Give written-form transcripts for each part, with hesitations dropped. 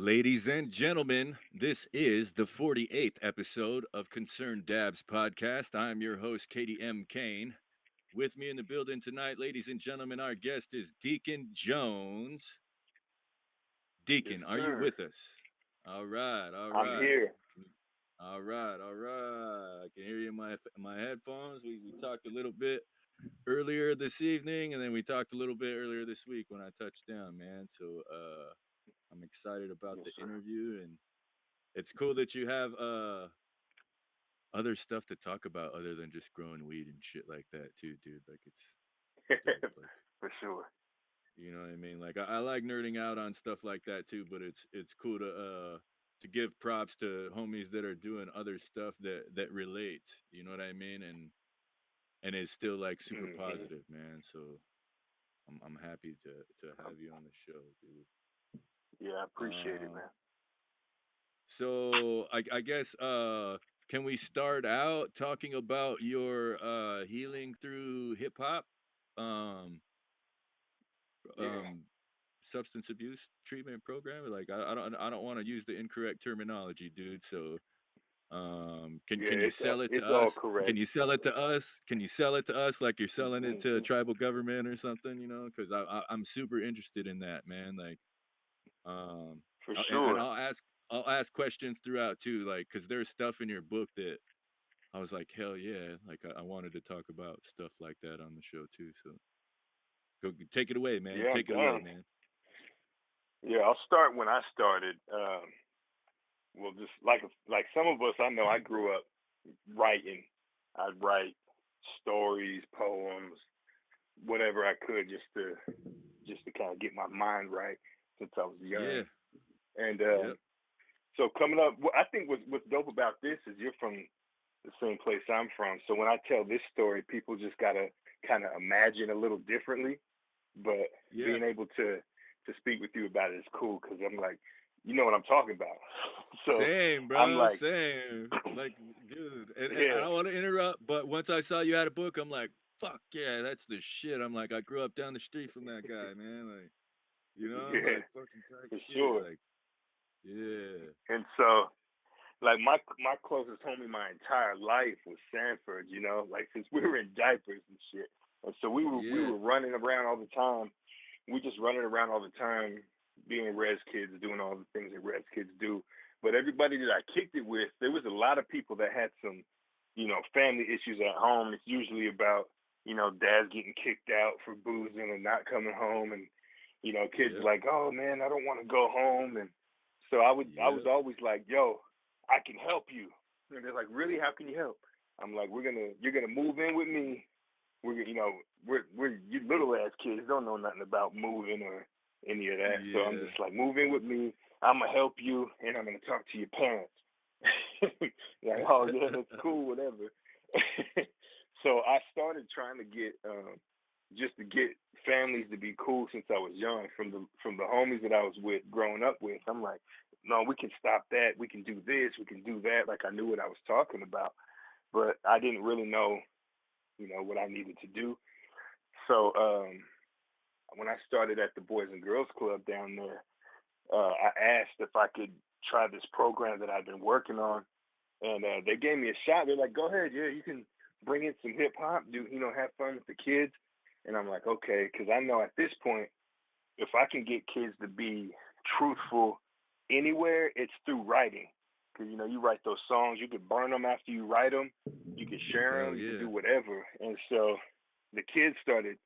Ladies and gentlemen, this is the 48th episode of Concerned Dabs podcast. I'm your host, Katie M. Kane. With me in the building tonight, ladies and gentlemen, our guest is Deekon Jones. Yes, Deekon, are you sir. with us? All right, all I'm right. here. All right, all right. I can hear you in my headphones. We talked a little bit earlier this evening, and then we talked a little bit earlier this week when I touched down, man. So I'm excited about Yes, the sir. interview, and it's cool that you have other stuff to talk about other than just growing weed and shit like that too, dude. Like it's dope. Like For sure. you know what I mean? Like I like nerding out on stuff like that too, but it's cool to give props to homies that are doing other stuff that relates. You know what I mean? And is still like super Hmm. positive, man. So I'm happy to have you on the show, dude. Yeah, I appreciate it, Um man. So I guess can we start out talking about your healing through hip hop um Yeah. um substance abuse treatment program? Like I don't want to use the incorrect terminology, dude. So Yeah, can you sell it to it's all us? Can correct. you sell it to us? Can you sell it to us like you're selling it to a Hmm. tribal government or something? You know, because I'm super interested in that, man. Like um For and sure. I'll ask questions throughout too, like because there's stuff in your book that I was like, hell yeah, like I wanted to talk about stuff like that on the show too. So go take it away, man. Yeah, I'm Take it away, down. man. Yeah, I'll start when I started. Well, just like some of us, I know I grew up writing. I'd write stories, poems, whatever I could, just to kind of get my mind right since I was young. Yeah. And Yep. so coming up, I think what's dope about this is you're from the same place I'm from. So when I tell this story, people just gotta kind of imagine a little differently. But Yeah. being able to speak with you about it is cool because I'm like, you know what I'm talking about. So Same, I'm bro. like, Same. Like, dude. And I yeah, don't want to interrupt, but once I saw you had a book, I'm like, fuck yeah, that's the shit. I'm like, I grew up down the street from that guy, man. Like, you know, yeah, like fucking tight for shit. sure. Like, yeah. And so like my closest homie my entire life was Sanford. Like since we were in diapers and shit. And so we Yeah. were running around all the time. We just running around all the time, being res kids, doing all the things that res kids do. But everybody that I kicked it with, there was a lot of people that had some, family issues at home. It's usually about, dads getting kicked out for boozing and not coming home, and kids Yep. like, oh man, I don't want to go home, and so I was Yep. always like, yo, I can help you. And they're like, really? How can you help? I'm like, you're gonna move in with me. We're you little ass kids don't know nothing about moving or any of that. So I'm Yeah. just like, move in with me. I'm gonna help you, and I'm gonna talk to your parents. Like, oh yeah, that's cool, whatever. So I started trying to get just to get families to be cool since I was young from the homies that I was with growing up with. I'm like, no, we can stop that. We can do this. We can do that. Like I knew what I was talking about, but I didn't really know, what I needed to do. So when I started at the Boys and Girls Club down there, I asked if I could try this program that I've been working on, and they gave me a shot. They're like, "Go ahead, yeah, you can bring in some hip hop, do have fun with the kids." And I'm like, "Okay," because I know at this point, if I can get kids to be truthful anywhere, it's through writing. Because you write those songs, you could burn them after you write them, you could share Hell them, you could yeah. do whatever. And so the kids started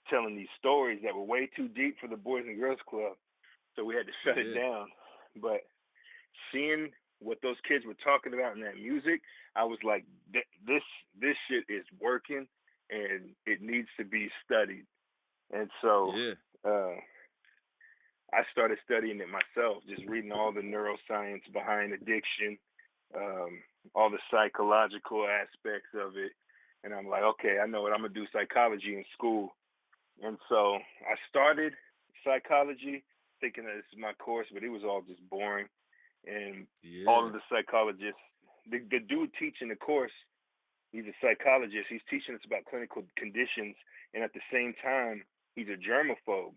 telling these stories that were way too deep for the Boys and Girls Club, so we had to shut it Yeah. down. But seeing what those kids were talking about in that music, I was like, this shit is working, and it needs to be studied. And so Yeah. uh, I started studying it myself, just reading all the neuroscience behind addiction, um, all the psychological aspects of it. And I'm like, okay, I know what I'm gonna do psychology in school. And so I started psychology thinking that this is my course, but it was all just boring. And all Yeah. of the psychologists, the dude teaching the course, he's a psychologist. He's teaching us about clinical conditions, and at the same time, he's a germaphobe.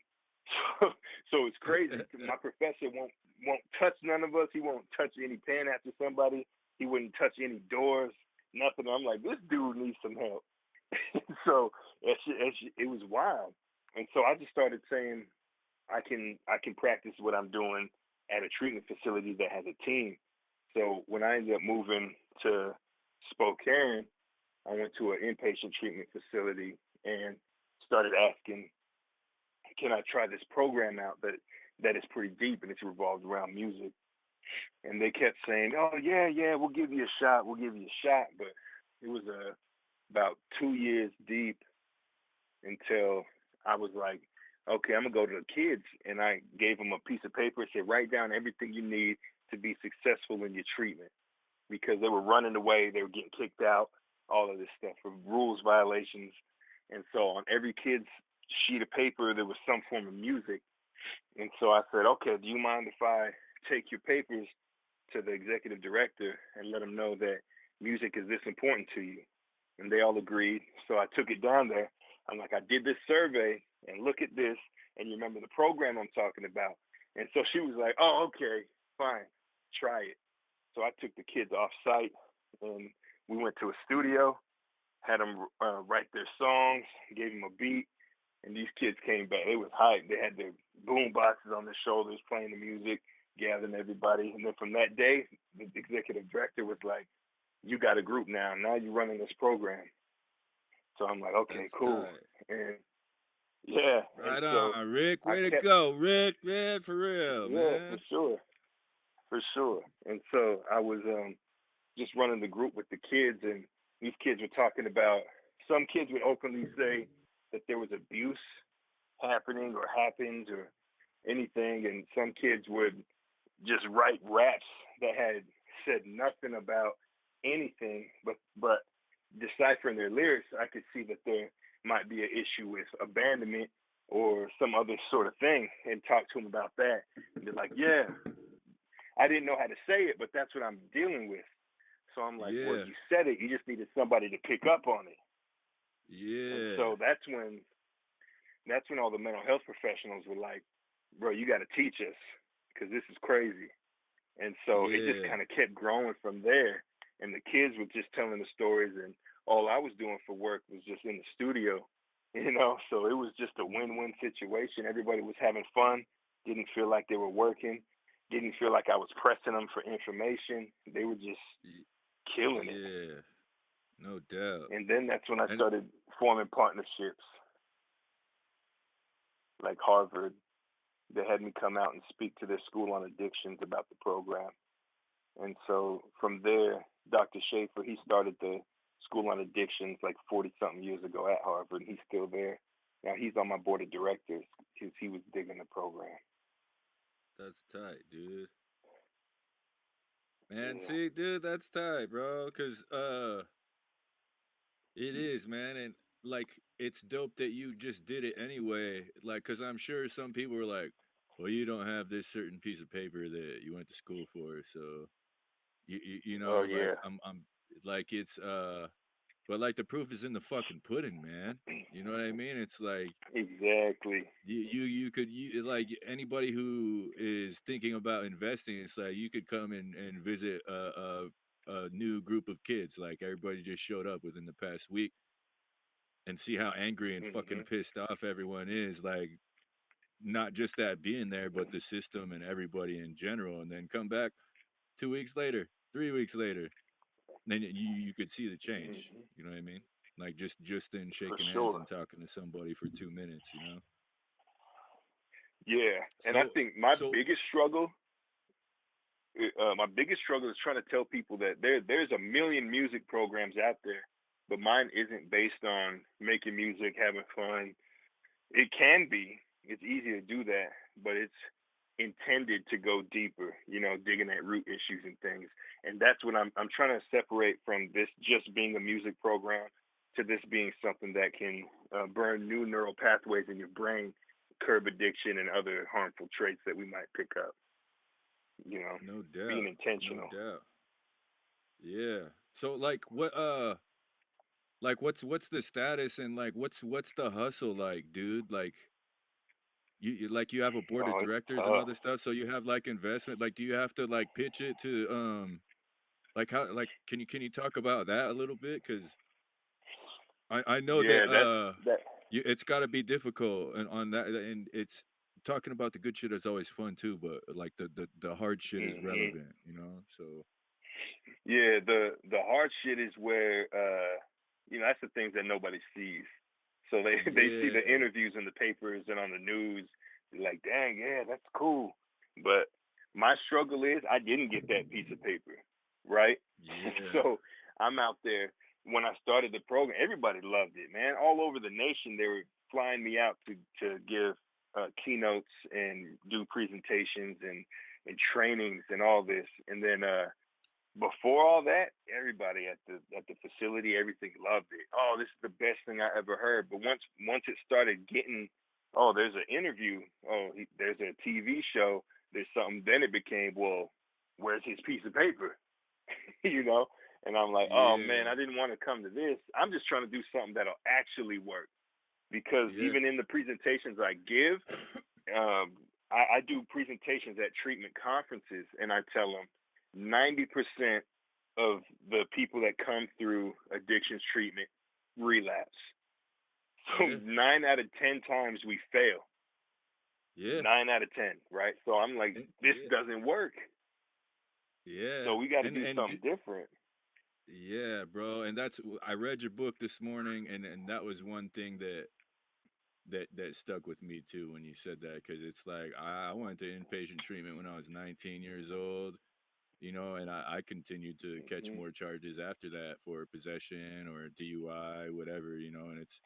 So, so it's crazy. My professor won't won't touch none of us. He won't touch any pen after somebody. He wouldn't touch any doors, nothing. I'm like, this dude needs some help. So it was wild. And so I just started saying, I can practice what I'm doing at a treatment facility that has a team. So when I ended up moving to Spokane, I went to an inpatient treatment facility and started asking, can I try this program out that is pretty deep and it's revolved around music? And they kept saying, "Oh yeah, yeah, we'll give you a shot. We'll give you a shot." But it was about 2 years deep until I was like, "Okay, I'm gonna go to the kids," and I gave them a piece of paper and said, "Write down everything you need to be successful in your treatment," because they were running away, they were getting kicked out, all of this stuff for rules violations, and so on every kid's sheet of paper there was some form of music. And so I said, okay, do you mind if I take your papers to the executive director and let him know that music is this important to you? And they all agreed. So I took it down there. I'm like, I did this survey and look at this. And you remember the program I'm talking about? And so she was like, oh, okay, fine, try it. So I took the kids off site and we went to a studio, had them write their songs, gave them a beat, and these kids came back. They was hyped. They had their boom boxes on their shoulders, playing the music, gathering everybody. And then from that day, the executive director was like, "You got a group now. Now you're running this program." So I'm like, "Okay, That's cool." tight. And yeah, and Right so on, Rick. I Way to kept, go, Rick. Man, for real, yeah, for man. sure, for sure. And so I was just running the group with the kids, and these kids were talking about. Some kids would openly say that there was abuse happening or happened or anything, and some kids would just write raps that had said nothing about anything, but deciphering their lyrics, I could see that there might be an issue with abandonment or some other sort of thing, and talk to them about that. And they're like, "Yeah, I didn't know how to say it, but that's what I'm dealing with." So I'm like, "Well, Yeah, you said it. You just needed somebody to pick up on it." And yeah, so that's when all the mental health professionals were like, "Bro, you got to teach us because this is crazy." And so it just yeah, kind of kept growing from there. And the kids were just telling the stories, and all I was doing for work was just in the studio, you know. So it was just a win-win situation. Everybody was having fun, didn't feel like they were working, didn't feel like I was pressing them for information. They were just y- killing it. yeah. No doubt. And then that's when I And started forming partnerships like Harvard. They had me come out and speak to their school on addictions about the program. And so from there, Dr. Schaefer, he started the School on Addictions like 40 something years ago at Harvard, and he's still there. Now he's on my board of directors because he was digging the program. that's tight, dude. Man, Yeah. see, dude, that's tight, bro. Cause it is, man, and like it's dope that you just did it anyway. Like, cause I'm sure some people were like, "Well, you don't have this certain piece of paper that you went to school for, so you Oh, know, like yeah. I'm like it's but like the proof is in the fucking pudding, man. You know what I mean? It's like Exactly. you could like anybody who is thinking about investing, it's like you could come and visit a new group of kids. Like everybody just showed up within the past week and see how angry and fucking Hmm. pissed off everyone is. Like not just that being there, but the system and everybody in general. And then come back 2 weeks later, 3 weeks later, then you could see the change. Hmm. You know what I mean? Like just in For shaking hands sure. and talking to somebody for 2 minutes. You know. Yeah. And I So think my so biggest struggle, is trying to tell people that there's a million music programs out there, but mine isn't based on making music, having fun. It can be. It's easy to do that, but it's intended to go deeper, digging at root issues and things. And that's what I'm trying to separate from this just being a music program to this being something that can burn new neural pathways in your brain, curb addiction and other harmful traits that we might pick up, you know, no being doubt, no intentional. doubt. Yeah. So like what's the status and like what's the hustle like, dude? Like like you have a board of Oh, it's directors and all tough. this stuff, so you have like investment. Like, do you have to like pitch it to like how like can you talk about that a little bit? Because I know Yeah, that that. it's got to be difficult and on that and it's talking about the good shit is always fun too, but like the hard shit is Hmm. relevant, you know. So Yeah, the hard shit is where that's the things that nobody sees. So they they see the yeah, interviews in the papers and on the news. They're like, dang, yeah, that's cool. But my struggle is I didn't get that piece of paper, right? yeah, So I'm out there. When I started the program, everybody loved it, man. All over the nation, they were flying me out to give keynotes and do presentations and trainings and all this. And then before all that, everybody at the facility, everything loved it. Oh, this is the best thing I ever heard. But once it started getting, oh, there's an interview, oh, there's a TV show, there's something. Then it became, well, where's his piece of paper? you know. And I'm like, oh man, I yeah, didn't want to come to this. I'm just trying to do something that'll actually work. Because yeah, even in the presentations I give, I do presentations at treatment conferences, and I tell them 90% of the people that come through addictions treatment relapse. So yeah, 9 out of 10 times we fail. yeah, 9 out of 10, right? So I'm like, this yeah, doesn't work. yeah, So we got to and do something different. yeah, bro, and I read your book this morning, and that was one thing that stuck with me too when you said that because it's like I went to inpatient treatment when I was 19 years old, you know, and I continued to catch Hmm. more charges after that for possession or DUI, whatever, you know, and it's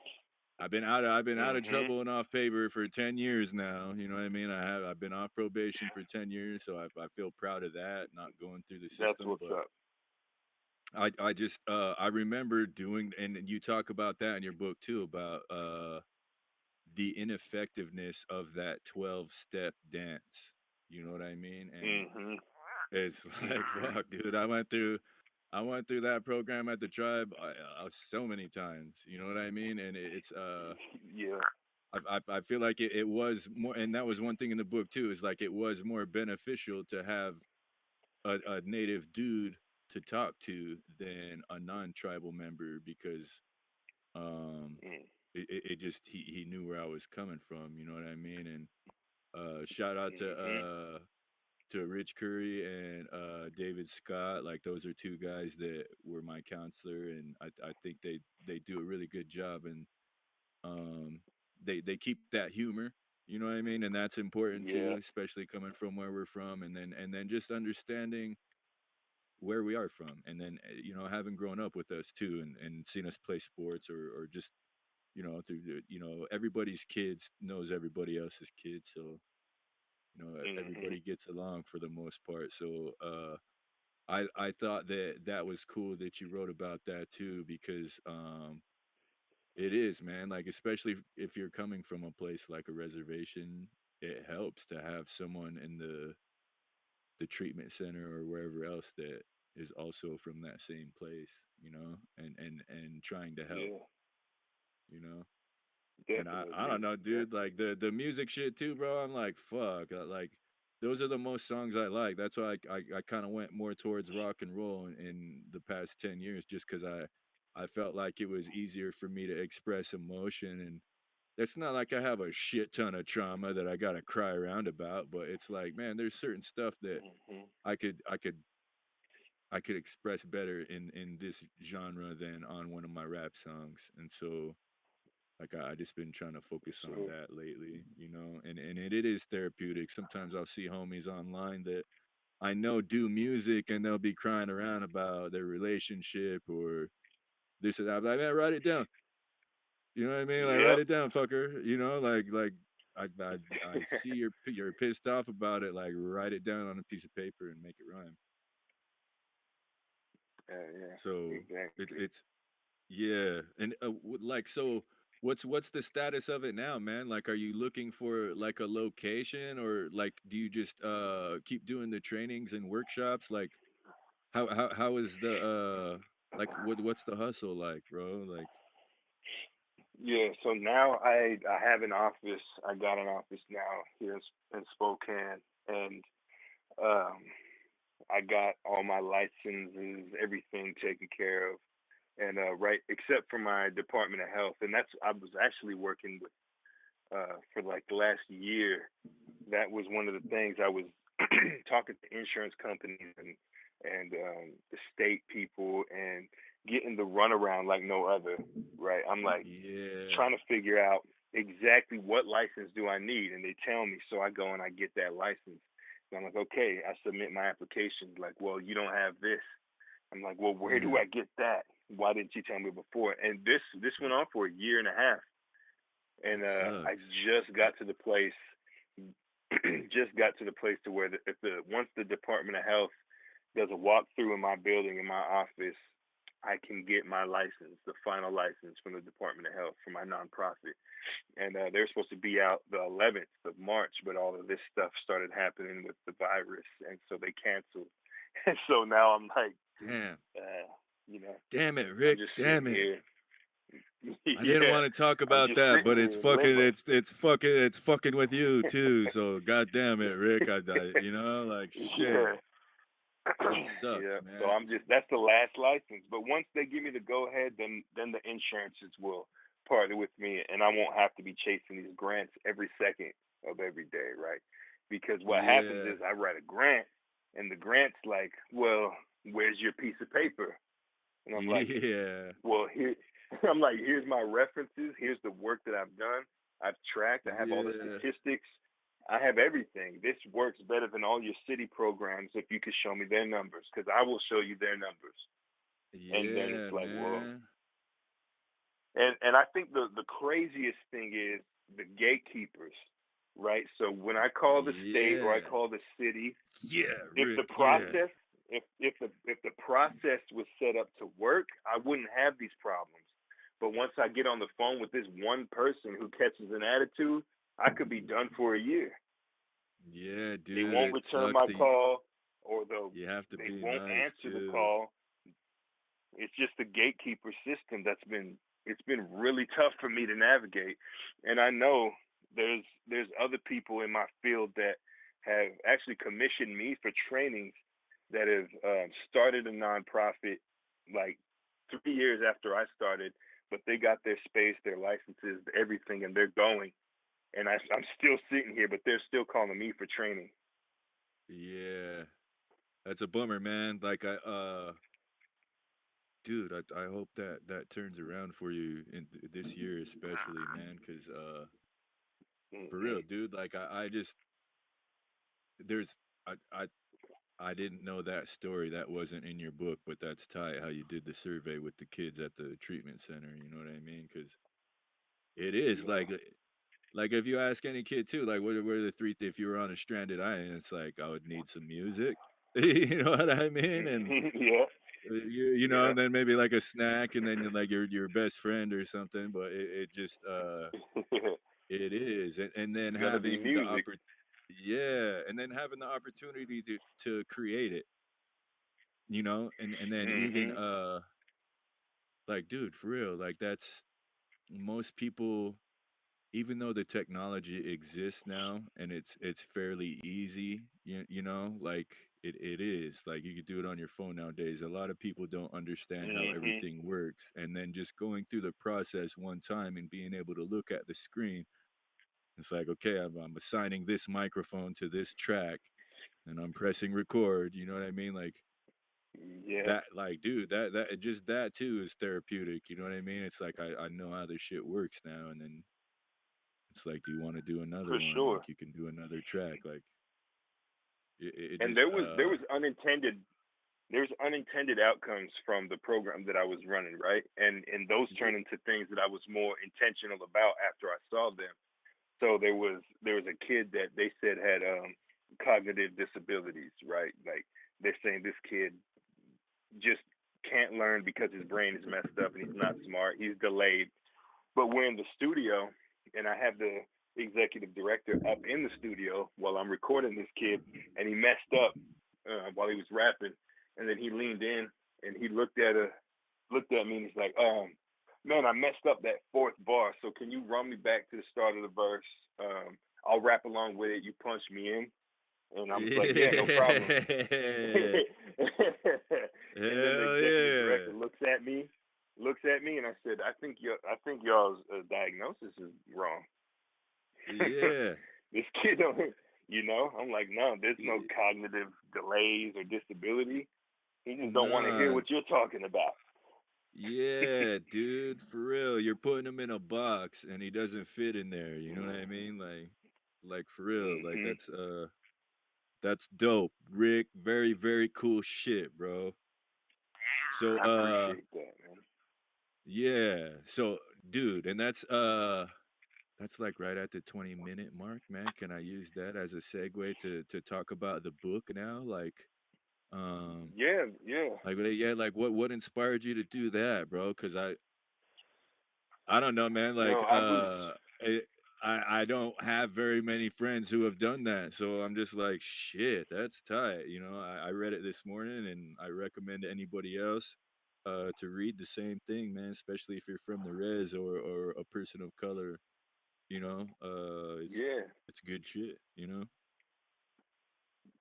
I've been out of Hmm. trouble and off paper for 10 years now, you know what I mean? I've been off probation for 10 years, so I feel proud of that, not going through the That's system, what's but up. I just I remember doing and you talk about that in your book too about the ineffectiveness of that 12-step dance. You know what I mean? And Hmm. it's like, Hmm. fuck, dude, I went through that program at the tribe so many times. You know what I mean? And it's Yeah. I feel like it was more, and that was one thing in the book too. Is like it was more beneficial to have a native dude to talk to than a non-tribal member because um Mm. it just he knew where I was coming from. You know what I mean? And shout out Hmm. to Rich Curry and David Scott. Like those are two guys that were my counselor, and I think they do a really good job, and um, they keep that humor. You know what I mean, and that's important too, Yeah. especially coming from where we're from, and then just understanding where we are from, and then you know having grown up with us too, and seen us play sports or just you know through you know everybody's kids knows everybody else's kids, so you know Hmm. everybody gets along for the most part. So I thought that that was cool that you wrote about that too because it is, man, like especially if you're coming from a place like a reservation, it helps to have someone in the treatment center or wherever else that is also from that same place, you know, and trying to help, Yeah. you know. And I don't Definitely. know, dude. Like Definitely. the music shit too, bro. I'm like, fuck. Like those are the most songs I like. That's why I kind of went more towards rock and roll in the past 10 years, just because I felt like it was easier for me to express emotion. And it's not like I have a shit ton of trauma that I gotta cry around about, but it's like, man, there's certain stuff that Hmm. I could I could I could express better in this genre than on one of my rap songs. And so like I just been trying to For focus on sure. that lately, you know, and it is therapeutic. Sometimes I'll see homies online that I know do music and they'll be crying around about their relationship or this or that. I'm like, man, write it down. You know what I mean? Like, write Yep. it down, fucker. You know, like I see you're pissed off about it. Like, write it down on a piece of paper and make it rhyme. Yeah. So Exactly. it's yeah, and like so, what's the status of it now, man? Like, are you looking for like a location, or like do you just keep doing the trainings and workshops? Like, how is the like what's the hustle like, bro? Like, Yeah, so now I have an office. I got an office now here in Spokane, and um, I got all my licenses, everything taken care of, and right except for my Department of Health, and that's I was actually working with for like the last year. That was one of the things I was talking to insurance companies and the state people and getting the runaround like no other. Right, I'm like Yeah. trying to figure out exactly what license do I need, and they tell me. So I go and I get that license. And I'm like, okay, I submit my application. Like, well, you don't have this. I'm like, well, where do Yeah. I get that? Why didn't you tell me before? And this went on for a year and a half, and That I sucks. just Uh, got to the place, just got to the place to where if the once the Department of Health does a walkthrough in my building in my office, I can get my license, the final license from the Department of Health for my nonprofit. And they're supposed to be out the 11th of March, but all of this stuff started happening with the virus, and so they canceled. And so now I'm like, Damn. uh, you know, Damn it, I'm Rick. just sitting Damn it. here. I didn't Yeah, want to talk I'm about just that, sitting but here in limbo. it's fucking with you too. So god damn it, Rick. Like shit. Yeah. That sucks, Yeah. So man. I'm just that's the last license. But once they give me the go ahead, then the insurances will partner with me, and I won't have to be chasing these grants every second of every day, right? Because what happens Yeah. is I write a grant, and the grant's like, well, where's your piece of paper? And I'm like, Yeah. well, here, I'm like, here's my references. Here's the work that I've done. I've tracked. I have all the Yeah. statistics. I have everything. This works better than all your city programs if you could show me their numbers, because I will show you their numbers. And then Yeah, it's like, well, man. and I think the craziest thing is the gatekeepers, right? So when I call the state or I Yeah. call the city, Yeah, if the Rick. Yeah. process if the process was set up to work, I wouldn't have these problems. But once I get on the phone with this one person who catches an attitude, I could be done for a year. Yeah, They dude, won't it return sucks my that call, or you have to they be won't nice answer the too. call. It's just the gatekeeper system it's been really tough for me to navigate. And I know there's other people in my field that have actually commissioned me for trainings that have started a nonprofit like 3 years after I started, but they got their space, their licenses, everything, and they're going. And I'm still sitting here, but they're still calling me for training. Yeah. That's a bummer, man. Dude, I hope that that turns around for you in this year especially, man, cuz for real, Hmm. dude, I just there's I I didn't know that story. That wasn't in your book, but that's tight how you did the survey with the kids at the treatment center, you know what I mean? Cuz it is Yeah. like if you ask any kid too, like what are the three if you were on a stranded island, it's like I would need some music. You know what I mean? And Yeah. and Yeah. then maybe like a snack, and then like your best friend or something. But it just it is, and then It's gonna be having the music. yeah, and then having the opportunity to create it, and then even Hmm. like dude, for real, like that's most people even though the technology exists now and it's fairly easy, like it is like you could do it on your phone nowadays. A lot of people don't understand how Hmm. everything works, and then just going through the process one time and being able to look at the screen, it's like okay, I'm assigning this microphone to this track and I'm pressing record. You know what I mean? Like Yeah, that, like dude, that just that too is therapeutic. You know what I mean? It's like I know how this shit works now, and then it's like, do you want to do another for one? sure. Like, you can do another track. Like, it And just, there was unintended outcomes from the program that I was running, right? And those yeah, turned into things that I was more intentional about after I saw them. So there was a kid that they said had cognitive disabilities, right? Like they're saying this kid just can't learn because his brain is messed up and he's not smart. He's delayed. But we're in the studio, and I have the executive director up in the studio while I'm recording this kid, and he messed up while he was rapping, and then he leaned in and he looked at me and he's like, Man, I messed up that fourth bar. So can you run me back to the start of the verse? I'll rap along with it. You punch me in, and I was like, yeah, no problem. Yeah. And then the Hell executive yeah. director looks at me, and I said, I think y'all's diagnosis is wrong. Yeah. This kid don't, I'm like, no, there's no cognitive delays or disability. He just don't want to hear Nah. what you're talking about. Yeah, dude, for real. You're putting him in a box and he doesn't fit in there. You know what I Mm-hmm. mean? Like for real. Like Mm-hmm. that's dope. Rick, very, very cool shit, bro. So I appreciate that, man. yeah. So dude, and that's like right at the 20-minute mark, man. Can I use that as a segue to talk about the book now? Um Yeah, yeah. yeah, like what inspired you to do that, bro? Cuz I don't know, man. No, I was. I don't have very many friends who have done that, so I'm just like, shit, that's tight. You know, I read it this morning, and I recommend anybody else to read the same thing, man. Especially if you're from the res or a person of color. You know, Yeah, it's good shit. You know.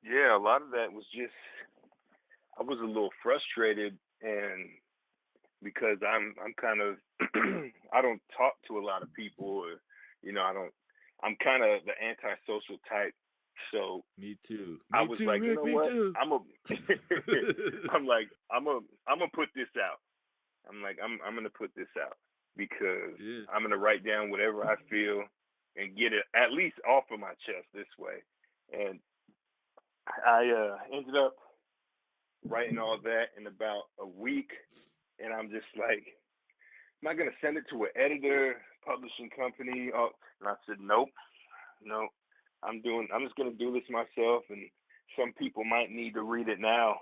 yeah. A lot of that was just I was a little frustrated, and because I'm kind of I don't talk to a lot of people, or I don't. I'm kind of the antisocial type, so Me too. I Me was too, like, you Rick. know Me what? too. I'm like, I'm gonna put this out. I'm like, I'm gonna put this out because Yeah. I'm gonna write down whatever I feel and get it at least off of my chest this way. And I ended up writing all that in about a week, and I'm just like, am I gonna send it to an editor, publishing company? Oh, and I said, nope, no, I'm just gonna do this myself, and some people might need to read it now,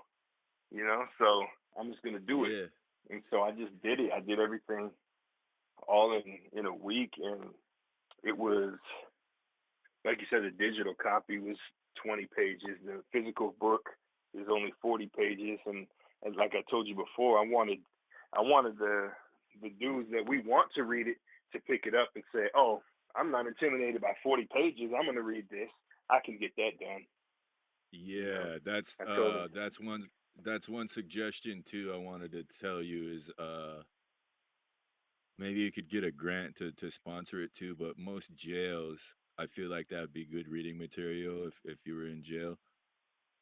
so I'm just gonna do it. Yeah. And so I just did it. I did everything all in a week, and it was like you said, the digital copy was 20 pages. The physical book is only 40 pages, and like I told you before, I wanted the dudes that we want to read it to pick it up and say, "Oh, I'm not intimidated by 40 pages. I'm going to read this. I can get that done." You know, Yeah, I told them, that's one suggestion too I wanted to tell you is maybe you could get a grant to sponsor it too, but most jails, I feel like that would be good reading material if you were in jail.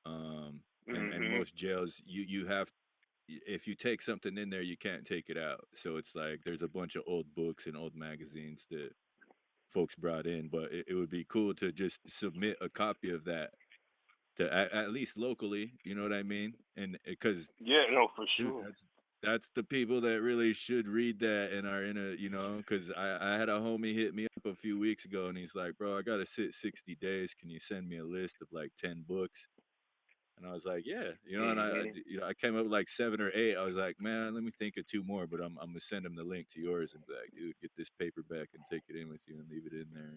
And mm-hmm, most jails you have if you take something in there, you can't take it out. So it's like there's a bunch of old books and old magazines that folks brought in, but it would be cool to just submit a copy of that to at least locally, you know what I mean? And because yeah, no, for dude, sure, that's the people that really should read that and are in a, because I had a homie hit me up a few weeks ago and he's like, bro, I got to sit 60 days. Can you send me a list of like 10 books? And I was like, yeah, and mm-hmm, I came up with like 7 or 8. I was like, man, let me think of two more, but I'm gonna send him the link to yours and be like, dude, get this paperback and take it in with you and leave it in there,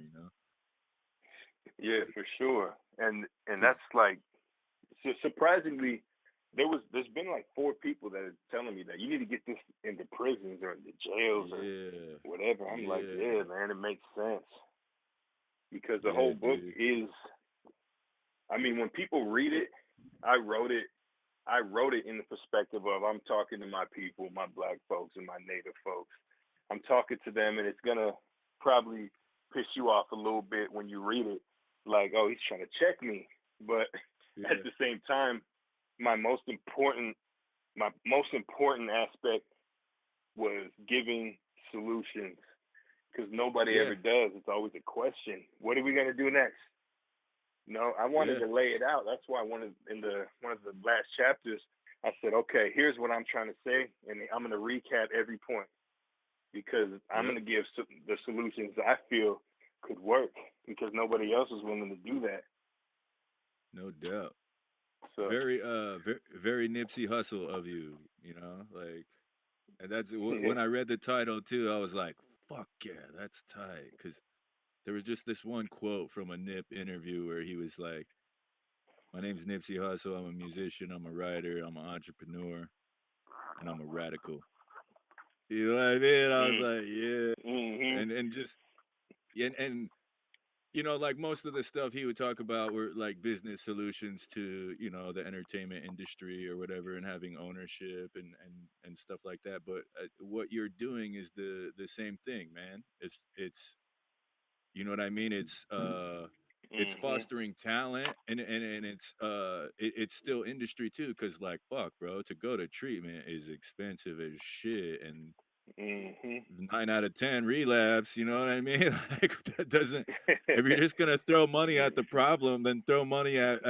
yeah, for sure, and because that's like so surprisingly, there's been like four people that are telling me that you need to get this in the prisons or in the jails or yeah, whatever. I'm like, yeah, yeah, man, it makes sense because the yeah, whole book dude, is. I mean, when people read it, I wrote it. I wrote it in the perspective of I'm talking to my people, my black folks and my native folks. I'm talking to them, and it's gonna probably piss you off a little bit when you read it, like, oh, he's trying to check me. But at yeah, the same time, my most important my most important aspect was giving solutions because nobody yeah, ever does. It's always a question. What are we gonna do next? No, I wanted yeah, to lay it out. That's why I wanted in the one of the last chapters. I said, okay, here's what I'm trying to say, and I'm going to recap every point because I'm yeah, going to give the solutions I feel could work because nobody else is willing to do that. no doubt. So Very very Nipsey Hustle of you, like, and that's yeah, when I read the title too, I was like, fuck yeah, that's tight, because there was just this one quote from a Nip interview where he was like, my name's Nipsey Hussle, I'm a musician, I'm a writer, I'm an entrepreneur, and I'm a radical. You know what I mean? I was Mm. like, yeah, Mhm. and just and like most of the stuff he would talk about were like business solutions to the entertainment industry or whatever, and having ownership and stuff like that. But what you're doing is the same thing, man. It's you know what I mean? It's Mhm. fostering talent, and it's still industry too, because like fuck, bro, to go to treatment is expensive as shit, and Mhm. 9 out of 10 relapse. You know what I mean? Like that doesn't. If you're just gonna throw money at the problem, then throw money at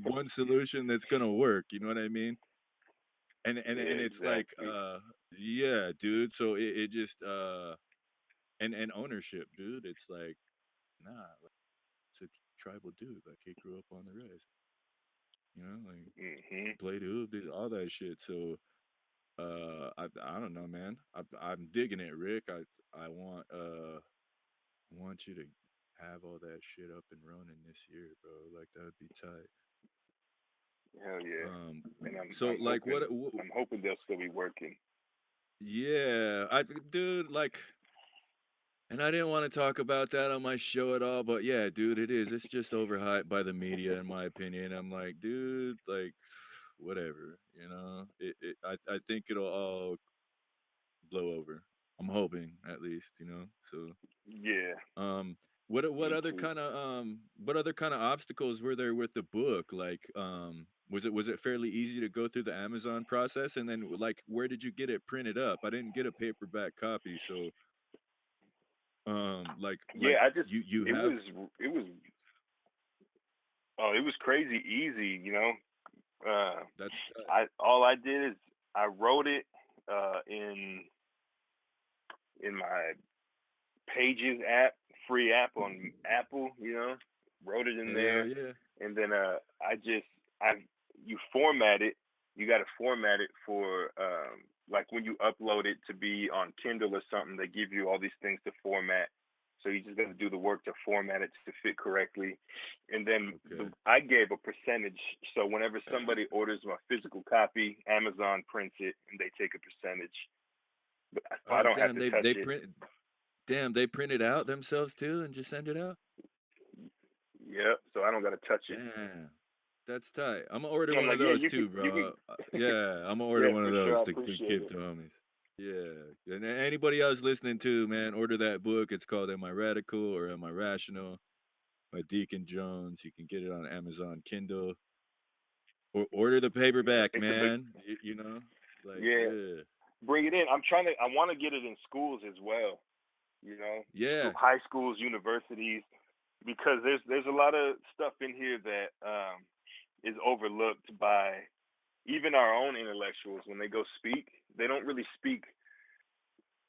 one solution that's gonna work. You know what I mean? And Yeah, it's like, exactly. yeah, dude. So it just and ownership, dude. It's like, nah, like, it's a tribal dude. Like he grew up on the res. Like Mhm. played hoop, did all that shit. So I don't know, man. I'm digging it, Rick. I want you to have all that shit up and running this year, bro. Like that would be tight. Hell yeah. Um, And so like I'm hoping they'll still be working. yeah, dude, like, and I didn't want to talk about that on my show at all, but yeah, dude, it is. It's just overhyped by the media, in my opinion. I'm like, dude, like, whatever, I think it'll all blow over. I'm hoping, at least, so Yeah, Um, what me other too. kind of obstacles were there with the book? Like, was it fairly easy to go through the Amazon process? And then like, where did you get it printed up? I didn't get a paperback copy, so like Yeah, I just you it have was it was it was crazy easy, Uh that's tight. I all I did is I wrote it in my Pages app, free app on Apple, wrote it in Hell there, yeah. and then I you format it. You got to format it for like when you upload it to be on Kindle or something. They give you all these things to format. So you just got to do the work to format it to fit correctly, and then Okay. I gave a percentage. So whenever somebody orders my physical copy, Amazon prints it, and they take a percentage. But I Oh don't have damn, to they touch it. print damn, they print it out themselves too and just send it out? Yep. So I don't got to touch it. Damn. That's tight. I'm gonna order And I'm one of like, yeah, those too, you can, bro. Yeah, I'm gonna order yeah, one of for sure. those I to appreciate give it. to homies. Yeah, and anybody else listening to, man, order that book. It's called "Am I Radical or Am I Rational" by Deekon Jones. You can get it on Amazon Kindle or order the Yeah, paperback, it's a big, man. Like yeah. yeah, Bring it in. I want to get it in schools as well. yeah, High schools, universities, because there's a lot of stuff in here that is overlooked by even our own intellectuals when they go speak. They don't really speak.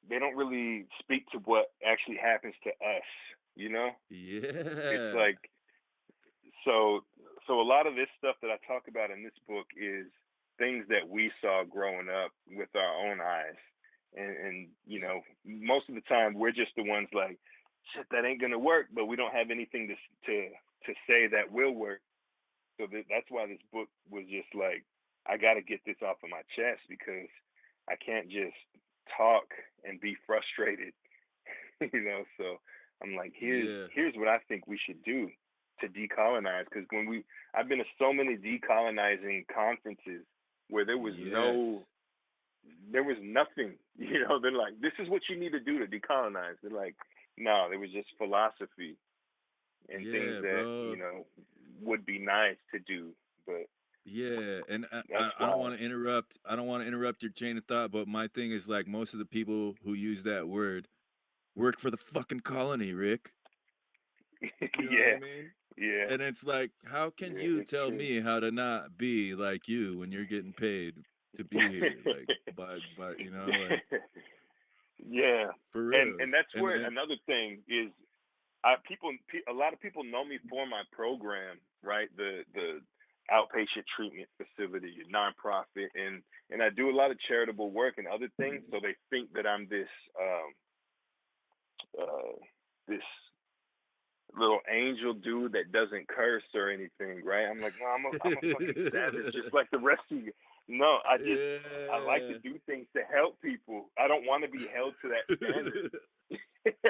They don't really speak to what actually happens to us. You know, it's yeah, like so so a lot of this stuff that I talk about in this book is things that we saw growing up with our own eyes. And most of the time we're just the ones like, shit, that ain't gonna work, but we don't have anything to say that will work. So that's why this book was just like, I got to get this off of my chest because I can't just talk and be frustrated. So I'm like, yeah, here's what I think we should do to decolonize. Because I've been to so many decolonizing conferences where yes, there was nothing. They're like, this is what you need to do to decolonize. They're like, no, there was just philosophy and things yeah, that bro. would be nice to do, but Yeah, and that's I don't why. want to interrupt. I don't want to interrupt your chain of thought, but my thing is like most of the people who use that word work for the fucking colony, Rick. You know what I Yeah, mean? yeah, And it's like, how can yeah. you It's tell true. me how to not be like you when you're getting paid to be here? Like by like Yeah, for and reals. that's And where another thing is. A lot of people know me for my program, right? The outpatient treatment facility, nonprofit, and I do a lot of charitable work and other things. So they think that I'm this this little angel dude that doesn't curse or anything, right? I'm like, no, I'm a fucking savage, just like the rest of you. No, I like to Yeah. do things to help people. I don't want to be held to that standard.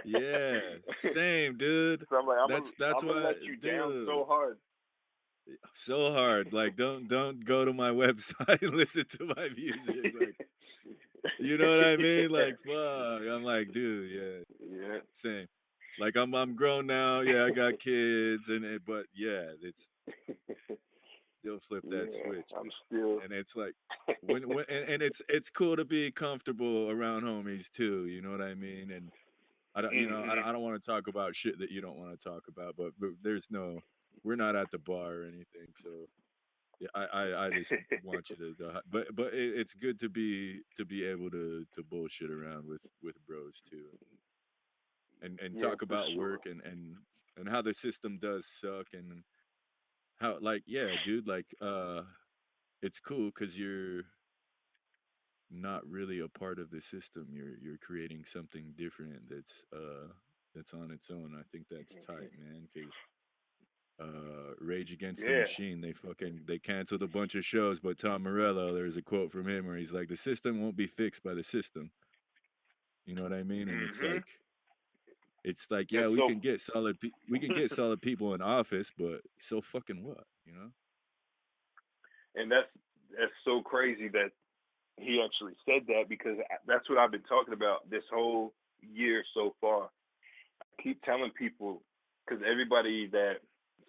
Yeah, same, dude. So I'm like, That's I'm gonna why, let you down dude. so hard. So hard. Like, don't go to my website and listen to my music. Like, you know what I mean? Yeah, Like, fuck. I'm like, dude, yeah, yeah, same. Like, I'm grown now. Yeah, I got kids, but yeah, it's still flip that yeah. switch, I'm man. still. And it's like when and it's cool to be comfortable around homies too. You know what I mean? And I don't, Hmm. I don't want to talk about shit that you don't want to talk about, but there's no, we're not at the bar or anything. So yeah, I just want you but it's good to be able to bullshit around with bros too, and Yeah, talk for about sure. work and how the system does suck and how, like, yeah, dude, like, it's cool because you're not really a part of the system. You're creating something different that's on its own. I think that's tight, man. Because Rage Against the Yeah. Machine, they canceled a bunch of shows, but Tom Morello, there's a quote from him where he's like, "The system won't be fixed by the system." You know what I mean? And Hmm. it's like, yeah, That's so, we can get solid people in office, but so fucking what, you know? and that's so crazy that he actually said that because that's what I've been talking about this whole year so far. I keep telling people because everybody that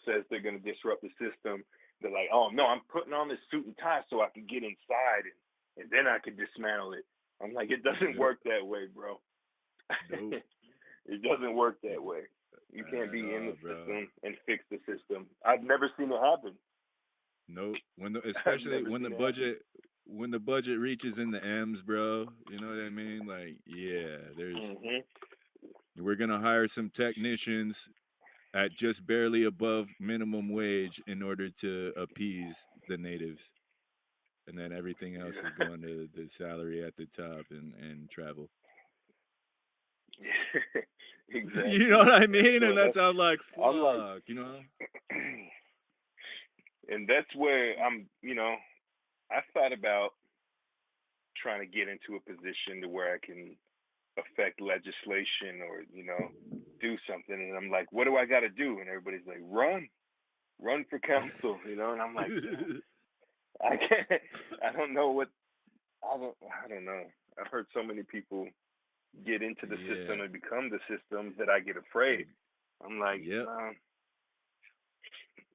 says they're going to disrupt the system, they're like, "Oh no, I'm putting on this suit and tie so I can get inside and then I can dismantle it." I'm like, it doesn't Yep. work that way, bro. Nope. It doesn't work It, that way. You can't be in the bro. system and fix the system. I've never seen it happen. Nope. I've Especially never seen it happen. when the budget reaches in the M's, bro. You know what I mean? Like, yeah, Hmm. we're gonna hire some technicians at just barely above minimum wage in order to appease the natives, and then everything else is Yeah. going to the salary at the top and travel. You know Exactly. what I And mean? so And that's how, like, I'm like, fuck, you know? and that's where I thought about trying to get into a position to where I can affect legislation or, do something. And I'm like, what do I got to do? And everybody's like, run for council, and I'm like, I can't, I don't know what, I don't know. I've heard so many people get into the Yeah. system and become the system that I get afraid. And I'm like, yep. nah.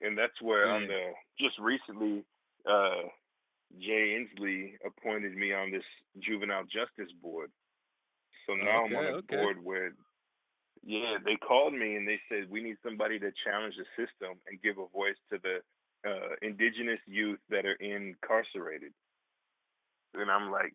And that's where on Same. the just recently, uh, Jay Inslee appointed me on this juvenile justice board. So Oh, now I'm on okay, a okay. board where, yeah, they called me and they said we need somebody to challenge the system and give a voice to the indigenous youth that are incarcerated. And I'm like,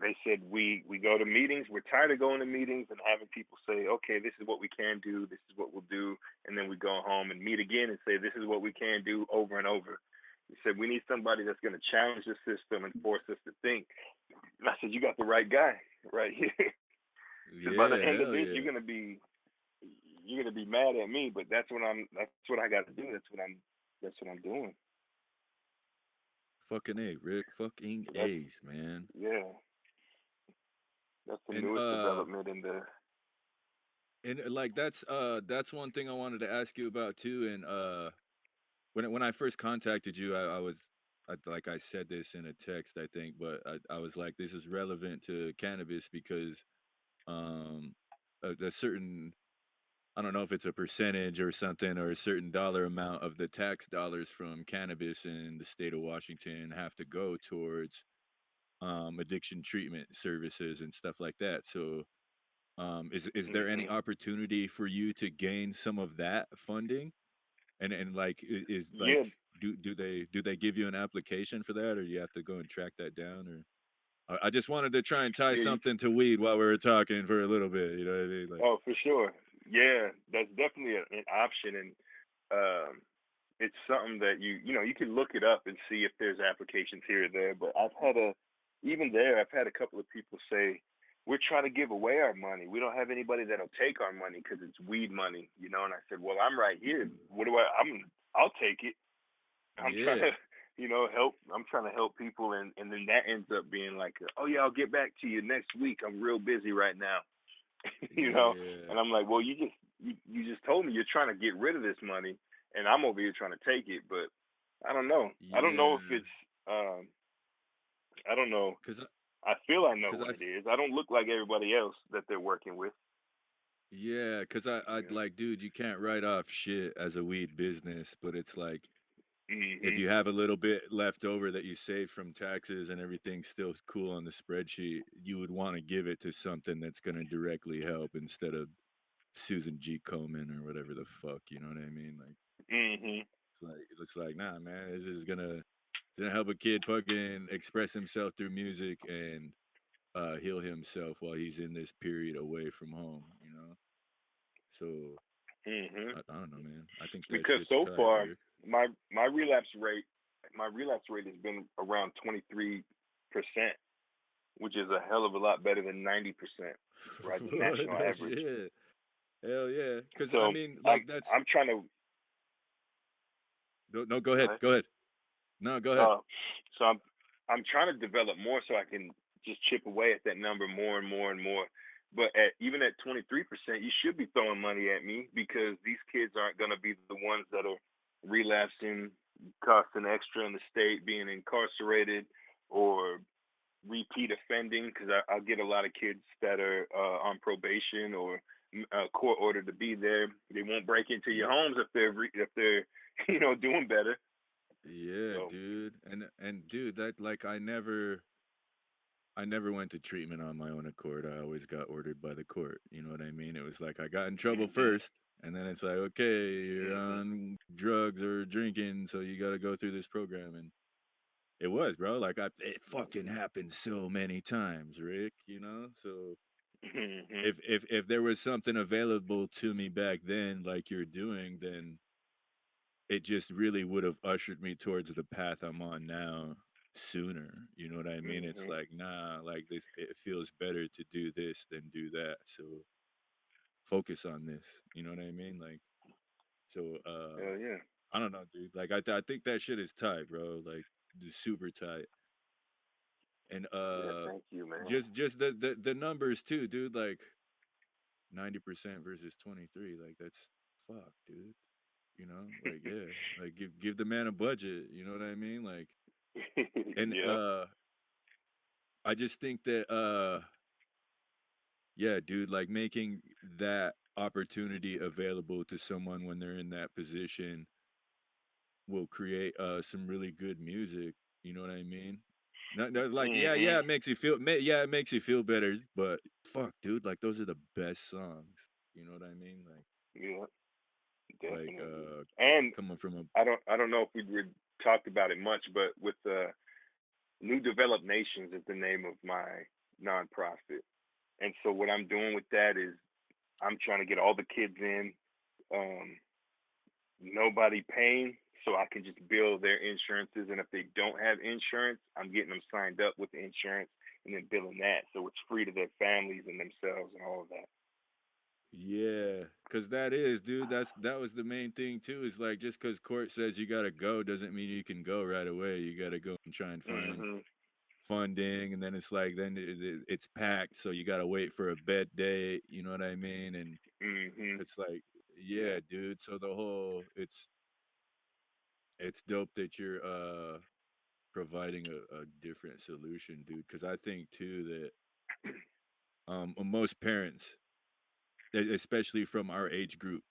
they said we go to meetings. We're tired of going to meetings and having people say, okay, this is what we can do, this is what we'll do, and then we go home and meet again and say this is what we can do over and over. He said we need somebody that's going to challenge the system and force us to think. And I said, you got the right guy right here. Because by the Yeah, end of hell this, yeah. you're gonna be mad at me. But that's what I got to do. That's what I'm doing. Fucking A, Rick. Fucking So that's A's, man. yeah, that's the And newest development in the. like that's one thing I wanted to ask you about too. And when I first contacted you, I was like I said this in a text, I think, but I was like, this is relevant to cannabis because um a certain, I don't know if it's a percentage or something, or a certain dollar amount of the tax dollars from cannabis in the state of Washington have to go towards addiction treatment services and stuff like that. So is there any Hmm. opportunity for you to gain some of that funding? And like is like, Yeah, do they give you an application for that, or you have to go and track that down? Or I just wanted to try and tie yeah. something to weed while we were talking for a little bit. You know what I mean? Like, Oh, for sure. Yeah, that's definitely an option, and um, it's something that you can look it up and see if there's applications here or there. But even there, I've had a couple of people say we're trying to give away our money. We don't have anybody that'll take our money because it's weed money, you know. And I said, well, I'm right here. What do I? I'll take it. I'm trying Yeah, to, help. I'm trying to help people, and then that ends up being like, oh yeah, I'll get back to you next week. I'm real busy right now, you know. yeah, And I'm like, well, you just told me you're trying to get rid of this money, and I'm over here trying to take it, but I don't know. I don't know if yeah. it's. I don't know. Cause, I feel I know cause what I, it is. I don't look like everybody else that they're working with. yeah, cause I You like, dude, you can't write off shit as a weed business, but it's like if Mhm. you have a little bit left over that you save from taxes and everything's still cool on the spreadsheet, you would want to give it to something that's going to directly help instead of Susan G. Komen or whatever the fuck. You know what I mean? Like Mhm. it's like nah, man. This is gonna help a kid fucking express himself through music and heal himself while he's in this period away from home. You know, so Mhm. I don't know, man. I think that Because shit's so tight, far, Rick. my relapse rate, has been around 23%, which is a hell of a lot better than 90%, right? The What national the average. shit? Hell yeah. Because I So mean, I'm like that's I'm trying to no, no. Go go ahead. ahead. Go ahead. No, go ahead. Uh, so I'm trying to develop more so I can just chip away at that number more and more and more. But even at 23%, you should be throwing money at me because these kids aren't going to be the ones that are relapsing, costing extra in the state, being incarcerated, or repeat offending. Because I'll get a lot of kids that are on probation or court ordered to be there. They won't break into your Yep. homes if they're doing better. Yeah, So. dude. And dude, that like I never went to treatment on my own accord. I always got ordered by the court. You know what I mean? It was like I got in trouble Mhm. first, and then it's like, okay, you're Mhm. on drugs or drinking, so you got to go through this program. And it was, bro. Like it fucking happened so many times, Rick. You know, so Mhm. if there was something available to me back then, like you're doing, then it just really would have ushered me towards the path I'm on now sooner. You know what I mean? It's Mhm. like, nah, like this it feels better to do this than do that. So focus on this. You know what I mean? Like so Hell yeah. I don't know, dude. Like I think that shit is tight, bro. Like super tight. And Yeah. Thank you, man. just the numbers too, dude. Like 90% versus 23, like that's fuck, dude. You know, like yeah, like give the man a budget. You know what I mean? Like, and Yeah. I just think that yeah, dude, like making that opportunity available to someone when they're in that position will create some really good music. You know what I mean? Not like yeah, Mhm. it makes you feel yeah, it makes you feel better, but fuck, dude, like those are the best songs. You know what I mean? Yeah. Like Definitely. And coming from a I don't know if we talked about it much, but with New Developed Nations is the name of my nonprofit. And so what I'm doing with that is I'm trying to get all the kids in. Um, Nobody paying, so I can just bill their insurances. And if they don't have insurance, I'm getting them signed up with the insurance and then billing that, so it's free to their families and themselves and all of that. yeah, cause that is, dude. That was the main thing too. Is like just cause court says you gotta go doesn't mean you can go right away. You gotta go and try and find Mhm. funding, and then it's like then it's packed, so you gotta wait for a bed date. You know what I mean? And Mhm. it's like, Yeah. yeah, dude. So the whole it's dope that you're providing a different solution, dude. Cause I think too that most parents, especially from our age group,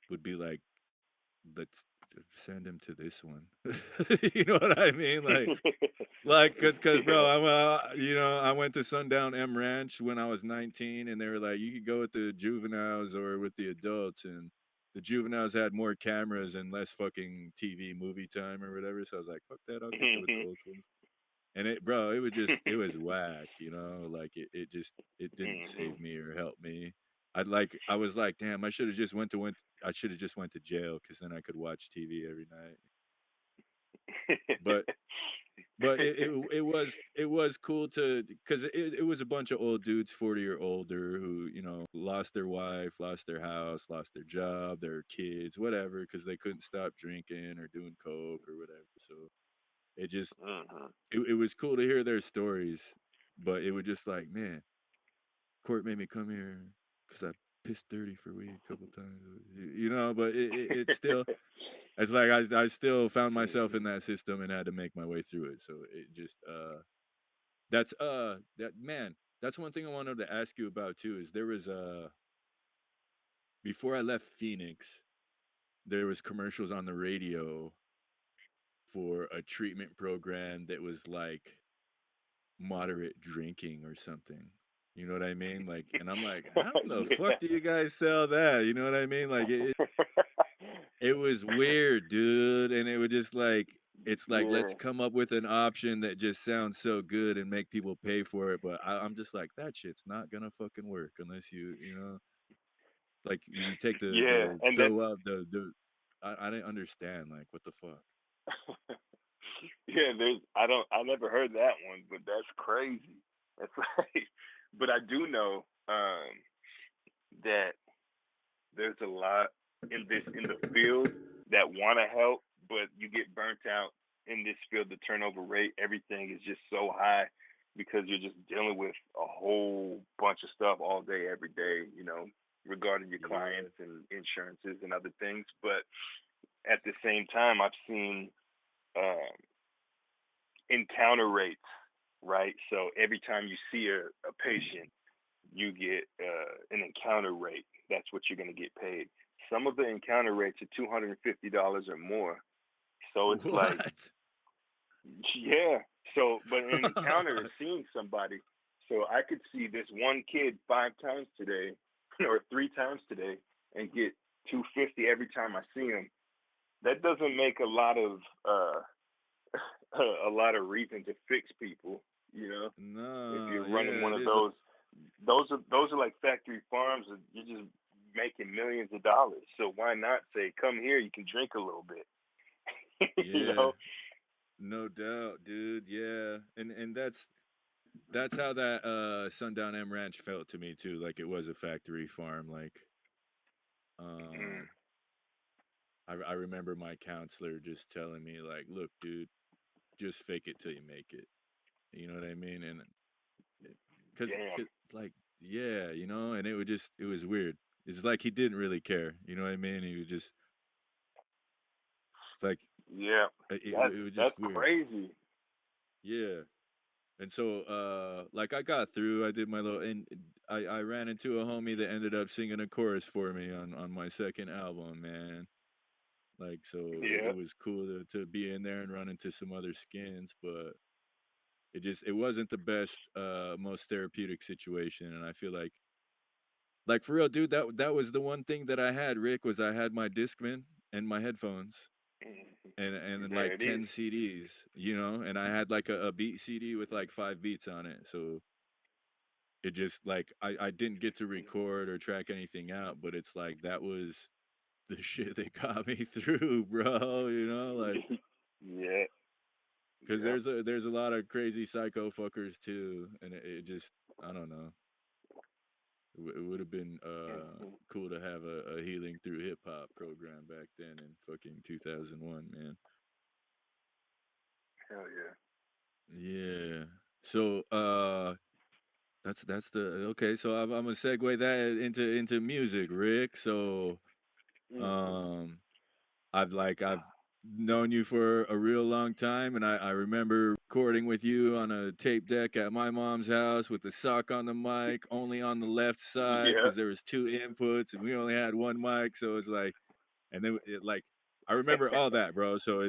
would be like, let's send him to this one. You know what I mean? Like, cause, bro, Yeah. I went to Sundown M Ranch when I was 19, and they were like, you could go with the juveniles or with the adults, and the juveniles had more cameras and less fucking TV movie time or whatever. So I was like, fuck that, I'll get there with the Mhm. old ones. And bro, it was whack, like it didn't Mhm. save me or help me. I was like, damn, I should have just went to jail because then I could watch TV every night. But but it was cool to because it was a bunch of old dudes 40 or older who lost their wife, lost their house, lost their job, their kids, whatever, because they couldn't stop drinking or doing coke or whatever. So it just Mhm. it was cool to hear their stories, but it was just like, man, court made me come here because I pissed dirty for weed a couple times, but it's still, it's like I still found myself in Mhm. that system and had to make my way through it. So it just that man, that's one thing I wanted to ask you about too. Is there was before I left Phoenix, there was commercials on the radio for a treatment program that was like moderate drinking or something. You know what I mean? Like, and I'm like, how the Yeah. fuck do you guys sell that? You know what I mean? Like, it was weird, dude, and it was just like, it's like, let's Yeah. come up with an option that just sounds so good and make people pay for it. But I'm just like, that shit's not gonna fucking work unless like you take the Yeah. And that, throw up the. I didn't understand like what the fuck. yeah, I never heard that one, but that's crazy. That's like, but I do know that there's a lot in the field that want to help, but you get burnt out in this field. The turnover rate, everything is just so high because you're just dealing with a whole bunch of stuff all day, every day. Regarding your Yeah. clients and insurances and other things. But at the same time, I've seen um, encounter rates, right? So every time you see a patient, you get an encounter rate. That's what you're going to get paid. Some of the encounter rates are $250 or more. So it's like, What? yeah. So, but an encounter is seeing somebody. So I could see this one kid 5 times today, or 3 times today, and get 250 every time I see him. That doesn't make a lot of reason to fix people. You know, if No, you're running yeah, one it of is. those are like factory farms. And you're just making millions of dollars. So why not say, come here, you can drink a little bit. you Yeah, know? no doubt, dude. Yeah, and that's how that Sundown M Ranch felt to me too. Like it was a factory farm. Like Mm, um, I remember my counselor just telling me like, look, dude, just fake it till you make it. You know what I mean? And because damn. like yeah, and it was weird. It's like he didn't really care. You know what I mean? He was just it's like Yeah. it was That's just weird. crazy. Yeah. And so like I got through, I did my little and I ran into a homie that ended up singing a chorus for me on my second album, man. Like so Yeah. it was cool to be in there and run into some other skins, but it wasn't the best most therapeutic situation, and I feel like for real, dude, that was the one thing that I had, Rick, was I had my Discman and my headphones Mm, and there like it is. 10 CDs, and I had like a beat CD with like 5 beats on it. So it just like I didn't get to record or track anything out, but it's like that was the shit that got me through, bro. Like Yeah. because Yeah. there's a lot of crazy psycho fuckers too, and it just I don't know. It would have been Mhm. cool to have a healing through hip hop program back then in fucking 2001, man. Hell yeah. Yeah. So that's the okay. So I'm gonna segue that into music, Rick. So Mhm. um I've known you for a real long time, and I remember recording with you on a tape deck at my mom's house with the sock on the mic, only on the left side Yeah. because there was two inputs and we only had one mic. So it's like, and then like I remember all that, bro. So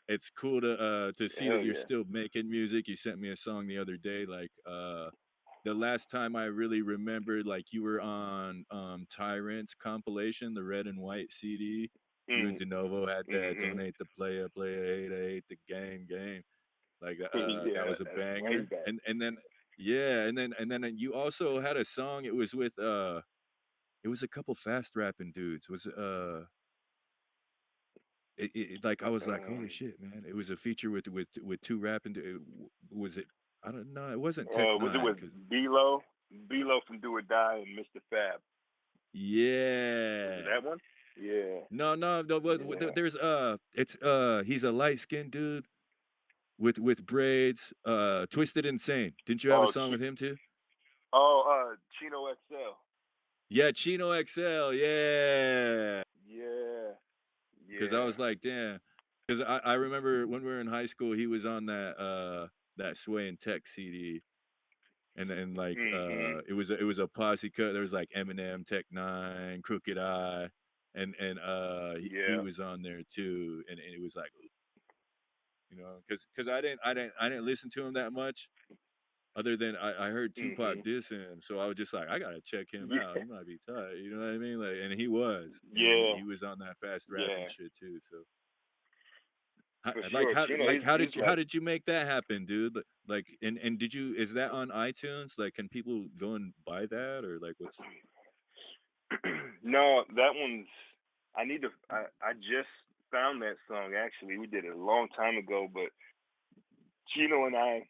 it's cool to see that Hell you're yeah. still making music. You sent me a song the other day, like the last time I really remembered, like you were on Tyrant's compilation, the red and white CD. You and Mm. DeNovo had that Mhm. donate the player 8 the game. Like that Yeah. was a That's way banger. back. And then yeah, and then you also had a song. It was with it was a couple fast rapping dudes. Was like I was like, holy Um, shit, man! It was a feature with two rapping. Was it? I don't know. It wasn't Tech was it Nine with because Bilo from Do or Die and Mr. Fab? Was it yeah. that one? Yeah, No. yeah. There's it's he's a light skinned dude with braids. Twisted Insane. Didn't you have a Oh, song with him too? Chino XL. Yeah, Chino XL. Yeah. Yeah, Because I yeah. was like, damn. Because I remember when we were in high school, he was on that Sway and Tech CD, and like Mhm. it was a posse cut. There was like Eminem, Tech Nine, Crooked Eye, and he Yeah. was on there too, and it was like, because I didn't listen to him that much. Other than I heard Tupac Mhm. dissing him, so I was just like, I gotta check him out. Yeah. He might be tight, you know what I mean? Like, and he was, Yeah. he was on that fast rapping Yeah. shit too. So, For sure. Chino, he's how like, did you make that happen, dude? Like, and did you is that on iTunes? Like, can people go and buy that or like what's? no, that one's. I need to. I just found that song. Actually, we did it a long time ago. But Chino and I,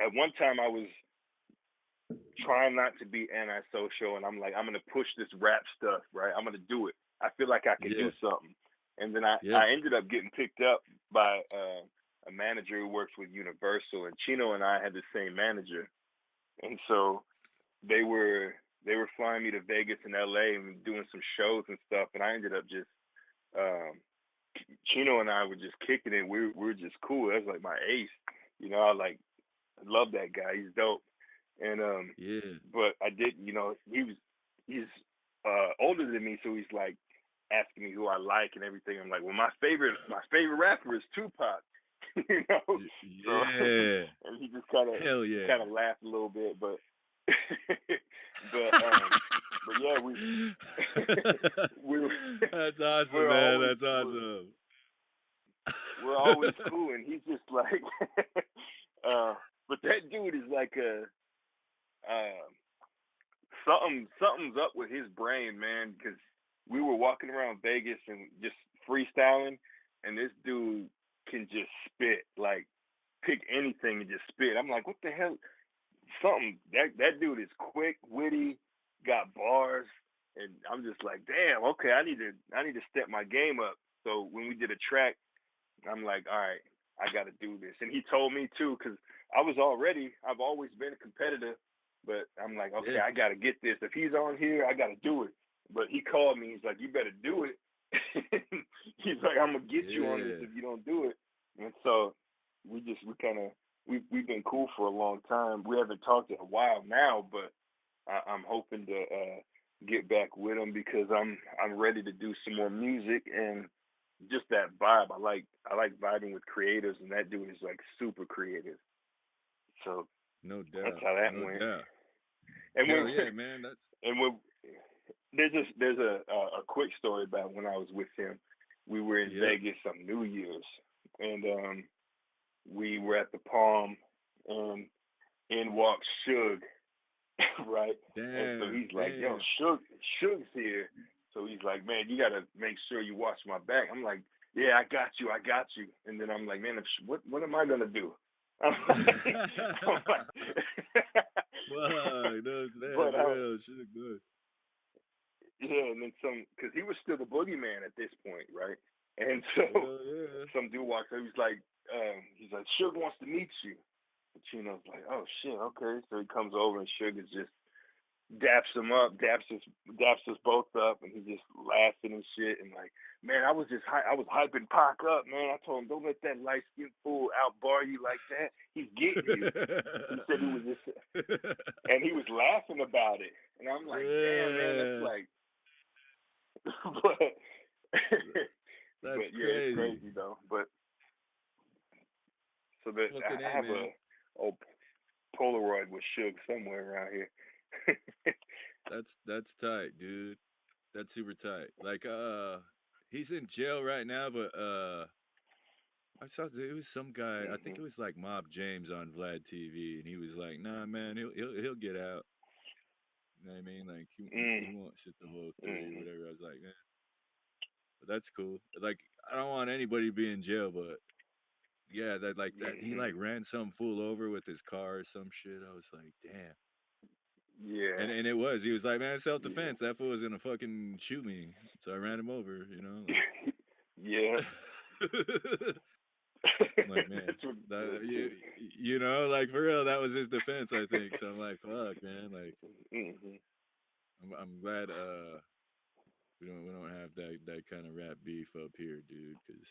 at one time, I was trying not to be antisocial, and I'm like, I'm gonna push this rap stuff, right? I'm gonna do it. I feel like I can Yeah, do something. And then I, yeah, I ended up getting picked up by a manager who works with Universal, and Chino and I had the same manager, and so they were they were flying me to Vegas and LA and doing some shows and stuff, and I ended up just um, Chino and I were just kicking it. We were just cool. That's like my ace, I like love that guy. He's dope. And yeah. but I didn't, he's older than me, so he's like asking me who I like and everything. I'm like, well, my favorite rapper is Tupac, you know. So Yeah. and he just kind of Hell he yeah. kind of laughed a little bit, but but yeah, we were That's awesome, we're man. always That's we're awesome. we're always cool, and he's just like, uh, but that dude is like a uh, something's up with his brain, man. Because we were walking around Vegas and just freestyling, and this dude can just spit, like pick anything and just spit. I'm like, what the hell? Something that dude is quick, witty, got bars, and I'm just like, damn, okay, I need to step my game up. So when we did a track, I'm like, all right, I got to do this. And he told me too, because I've always been a competitor, but I'm like, okay, Yeah, I got to get this. If he's on here, I got to do it. But he called me. He's like, you better do it. He's like, I'm gonna get you on this yeah. if you don't do it. And so we kind of we've been cool for a long time. We haven't talked in a while now, but I'm hoping to get back with him because I'm ready to do some more music and just that vibe. I like vibing with creators, and that dude is like super creative. So No that's doubt. how that No went. doubt. And Hell when yeah, man. That's and when there's a quick story about when I was with him. We were in yep. Vegas on New Year's, and we were at the Palm, and in walks Suge, right? And so Damn, he's like, "Yo, damn. Suge's here." So he's like, "Man, you gotta make sure you watch my back." I'm like, "Yeah, I got you." And then I'm like, "Man, what am I gonna do?" I'm like, I'm like Fuck, no, damn, but for real. Shit, good. yeah, and then some, because he was still the boogeyman at this point, right? And so Hell yeah. some dude walks up, he's like, Suge wants to meet you. And Chino's like, oh shit, okay. So he comes over and Suge is just daps him up, daps us both up, and he's just laughing and shit. And like, man, I was hyping Pac up, man. I told him, don't let that light skinned fool outbar you like that. He's getting you. He said he was just, and he was laughing about it. And I'm like, damn, man, that's Yeah. like, but That's but yeah, it's crazy. crazy though. But so that Fucking I A, have man. a old Polaroid with Suge somewhere around here. That's tight, dude. That's super tight. Like he's in jail right now, but I saw it was some guy, I think Hmm. it was like Mob James on Vlad TV, and he was like, nah man, he'll get out. You know what I mean? Like he Mm, won't shit the whole 30 or hmm. whatever. I was like, man, That's cool. Like, I don't want anybody to be in jail, but yeah, that like that he Hmm. like ran some fool over with his car or some shit. I was like, damn. Yeah, And it was. He was like, man, self yeah, defense. That fool was gonna fucking shoot me. So I ran him over, like yeah. I'm like, man, That's that ridiculous you too. you know, like for real, that was his defense, I think. So I'm like, fuck, man, like Hmm. I'm glad we don't have that kind of rap beef up here, dude, because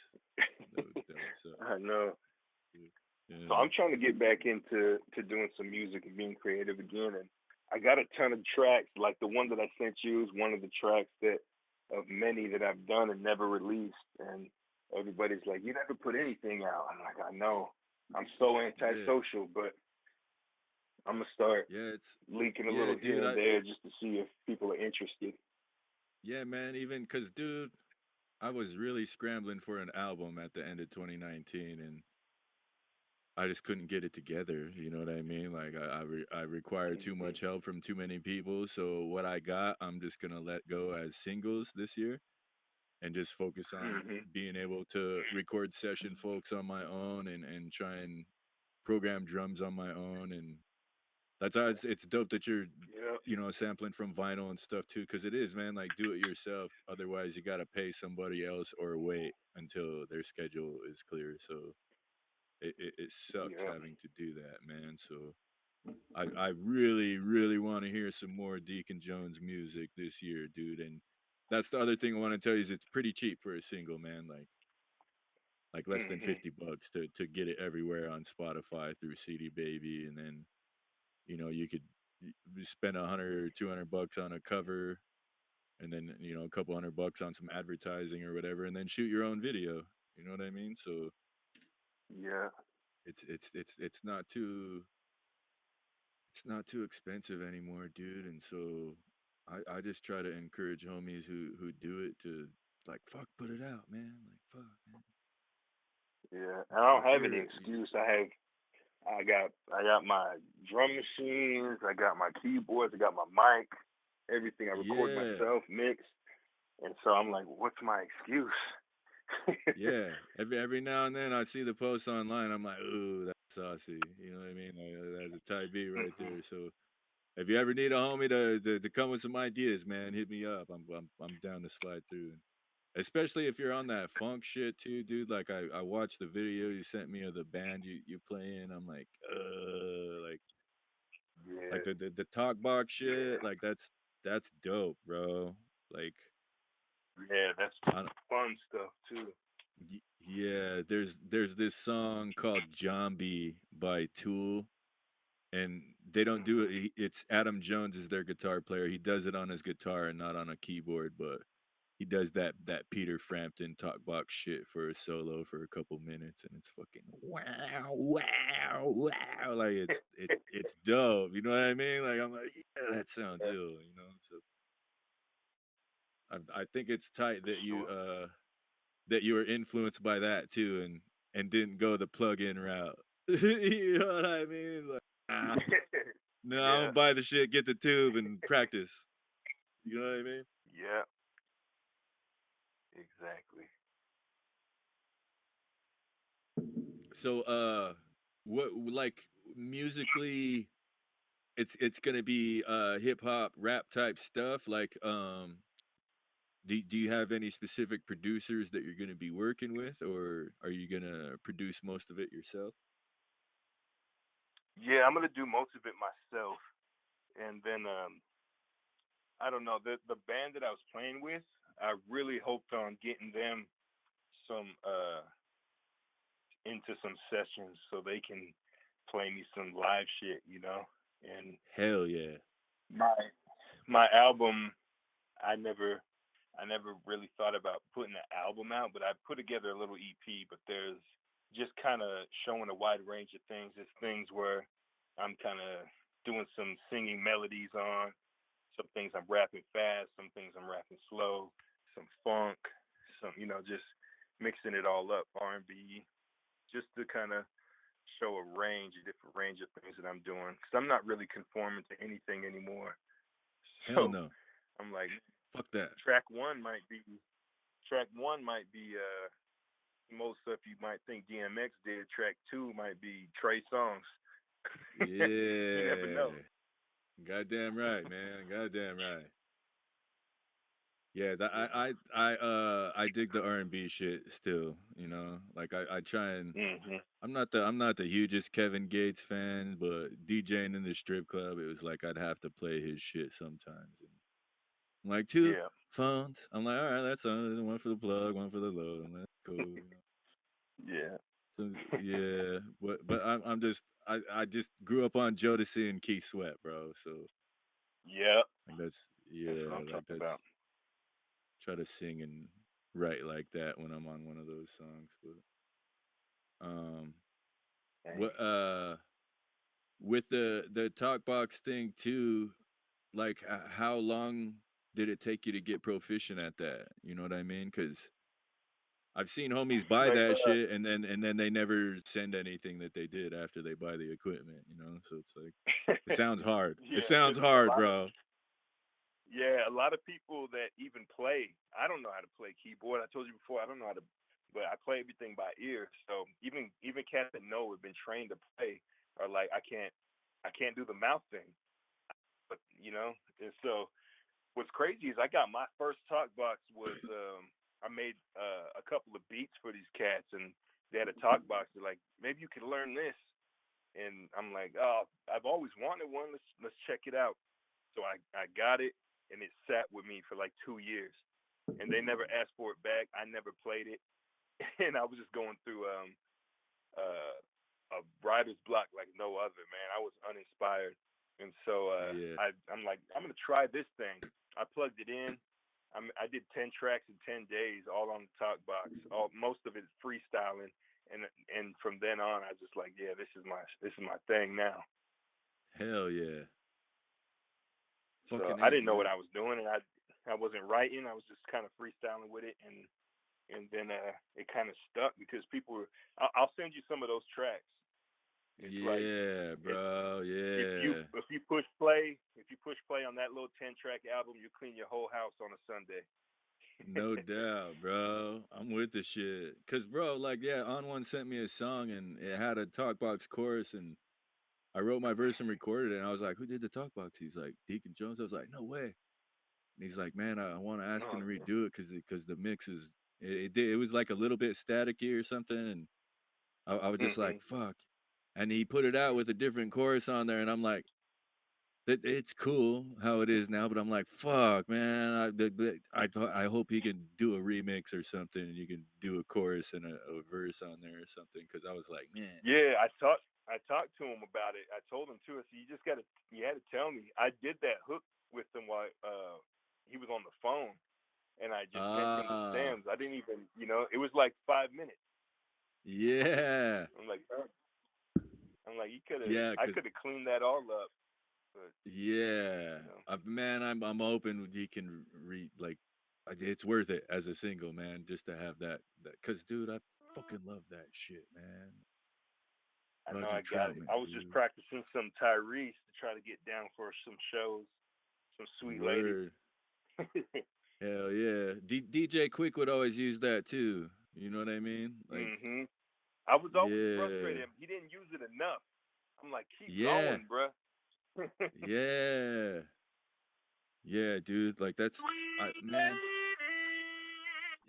that would suck. I know. Dude. So Yeah. I'm trying to get back into doing some music and being creative again. And I got a ton of tracks. Like the one that I sent you is one of the tracks that of many that I've done and never released. And everybody's like, "You never put anything out." I'm like, "I know. I'm so Yeah. antisocial, but I'm gonna start Yeah, it's leaking a yeah, little dude. here and there just to see if people are interested." Yeah, man, even because, dude, I was really scrambling for an album at the end of 2019, and I just couldn't get it together. You know what I mean? Like I require too Hmm. much help from too many people. So what I got, I'm just gonna let go as singles this year and just focus on Hmm. being able to record session folks on my own and try and program drums on my own. And that's how it's dope that you're Yeah. sampling from vinyl and stuff too, because it is, man, like do it yourself. Otherwise you got to pay somebody else or wait until their schedule is clear. So it sucks Yeah. having to do that, man. So I really really want to hear some more Deacon Jones music this year, dude. And that's the other thing I want to tell you is it's pretty cheap for a single, man. Like less than Hmm. $50 to get it everywhere on Spotify through CD Baby, and then you could spend 100 or 200 bucks on a cover, and then a couple $100 on some advertising or whatever, and then shoot your own video. You know what I mean? So Yeah. it's not too expensive anymore, dude. And so I just try to encourage homies who do it to like fuck put it out, man. Like fuck, man. Yeah. I don't Let's have hear any it. excuse. I got my drum machines, I got my keyboards, I got my mic, everything. I record Yeah. myself, mix, and so I'm like, what's my excuse? Yeah. Every now and then I see the posts online. I'm like, ooh, that's saucy. You know what I mean? Like, that's a tight beat right Hmm. there. So if you ever need a homie to come with some ideas, man, hit me up. I'm down to slide through. Especially if you're on that funk shit too, dude. Like I watched the video you sent me of the band you play in. I'm like, like Yeah, the talk box shit. yeah, Like that's dope, bro. Like yeah. That's I don't, fun stuff too. yeah, there's this song called "Zombie" by Tool, and they don't do it. Hmm. It's Adam Jones is their guitar player. He does it on his guitar and not on a keyboard, but he does that Peter Frampton talk box shit for a solo for a couple minutes, and it's fucking wow, wow, wow. Like it's dope. You know what I mean? Like I'm like, yeah, that sounds Yeah, ill. So I think it's tight for that you were influenced by that too, and didn't go the plug-in route. You know what I mean? It's like, sure. ah, no, I'm Yeah, gonna buy the shit, get the tube, and practice. You know what I mean? yeah, exactly. So, what like musically, it's gonna be hip hop, rap type stuff. Like, do you have any specific producers that you're gonna be working with, or are you gonna produce most of it yourself? Yeah, I'm gonna do most of it myself, and then I don't know the band that I was playing with. I really hoped on getting them some into some sessions so they can play me some live shit, And Hell yeah. my my album, I never I never really thought about putting an album out, but I put together a little EP. But there's just kind of showing a wide range of things. There's things where I'm kind of doing some singing melodies on, some things I'm rapping fast, some things I'm rapping slow, some funk, some just mixing it all up, R&B, just to kind of show a different range of things that I'm doing. Because I'm not really conforming to anything anymore. Hell So no. I'm like, Fuck that. track one might be track one might be most stuff you might think DMX did. Track two might be Trey Songz. You never know. Yeah. Goddamn right, man. Goddamn right. Yeah, Yeah. I dig the R&B shit still, you know. Like I try and Mhm. I'm not the hugest Kevin Gates fan, but DJing in the strip club, it was like I'd have to play his shit sometimes. And I'm like two Yeah. phones. I'm like, all right, that's one for the plug, one for the load. I'm like, cool, you know. Yeah. So yeah, but I'm just I just grew up on Jodeci and Keith Sweat, bro. So Yeah. like that's That's what yeah, I'm like talking that's about. try to sing and write like that when I'm on one of those songs. But Dang. what with the talk box thing too, like how long did it take you to get proficient at that? You know what I mean? Because I've seen homies buy Like, that shit and then they never send anything that they did after they buy the equipment. You know, so it's like it sounds hard. It yeah, sounds because a hard, lot of bro. yeah, a lot of people that even play. I don't know how to play keyboard. I told you before, I don't know how to, but I play everything by ear. So even cats that know have been trained to play are like, I can't do the mouth thing. But and so what's crazy is I got my first talk box was I made a couple of beats for these cats, and they had a talk box. They're like, maybe you could learn this, and I'm like, oh, I've always wanted one. Let's check it out. So I got it, and it sat with me for like 2 years, and they never asked for it back. I never played it, and I was just going through uh, a writer's block like no other. Man, I was uninspired, and so Yeah. I'm like, I'm gonna try this thing. I plugged it in. I did 10 tracks in 10 days, all on the talk box. All most of it freestyling, and from then on, I just like, yeah, this is my thing now. Hell yeah. So Fucking I A, didn't know what dude. I was doing, and I wasn't writing. I was just kind of freestyling with it, and then it kind of stuck because people were. I'll send you some of those tracks. It's like Yeah, it, bro. Yeah. if you push play on that little 10 track album, you clean your whole house on a Sunday. No doubt, bro. I'm with the shit. Cause bro, like, yeah, On One sent me a song and it had a talkbox chorus and I wrote my verse and recorded it and I was like, who did the talkbox? He's like, Deekon Jones. I was like, no way. And he's like, man, I want to ask him Oh, to redo it because the mix is it was like a little bit staticky or something and I was just like, mm-hmm. fuck. And he put it out with a different chorus on there and I'm like, it's cool how it is now, but I'm like, fuck, man. I hope he can do a remix or something, and you can do a chorus and a verse on there or something. Because I was like, man, Yeah, I talked to him about it. I told him too. I said, you had to tell me. I did that hook with him while he was on the phone, and I just sent him the ah, stems. I didn't even, it was like 5 minutes. yeah, I'm like, "Oh." I'm like, yeah, I because could have cleaned that all up, but yeah, you know, man, I'm hoping he can it's worth it as a single man just to have that. Because dude, I fucking love that shit, man. I know Roger I got it. Troutman, I was just dude. practicing some Tyrese to try to get down for some shows, some sweet lady. Word. Hell yeah. DJ Quick would always use that too. You know what I mean? Like, Mhm. I was always yeah. frustrated. He didn't use it enough. I'm like, keep Yeah. going, bruh. Yeah. Yeah, dude. Like that's man.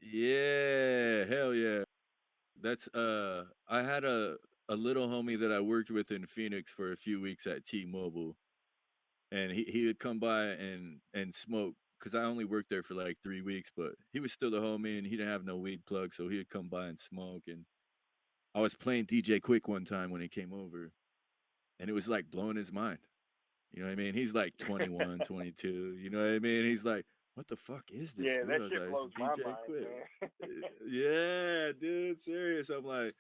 Yeah. Hell yeah. That's I had a little homie that I worked with in Phoenix for a few weeks at T-Mobile and he would come by and smoke because I only worked there for like 3 weeks, but he was still the homie and he didn't have no weed plug, so he would come by and smoke and I was playing DJ Quick one time when he came over, and it was like blowing his mind. You know what I mean? He's like 21, 22. You know what I mean? He's like, what the fuck is this, Yeah, dude? that I was shit like, it's blows my DJ mind, Quick. man. Yeah, dude, serious. I'm like,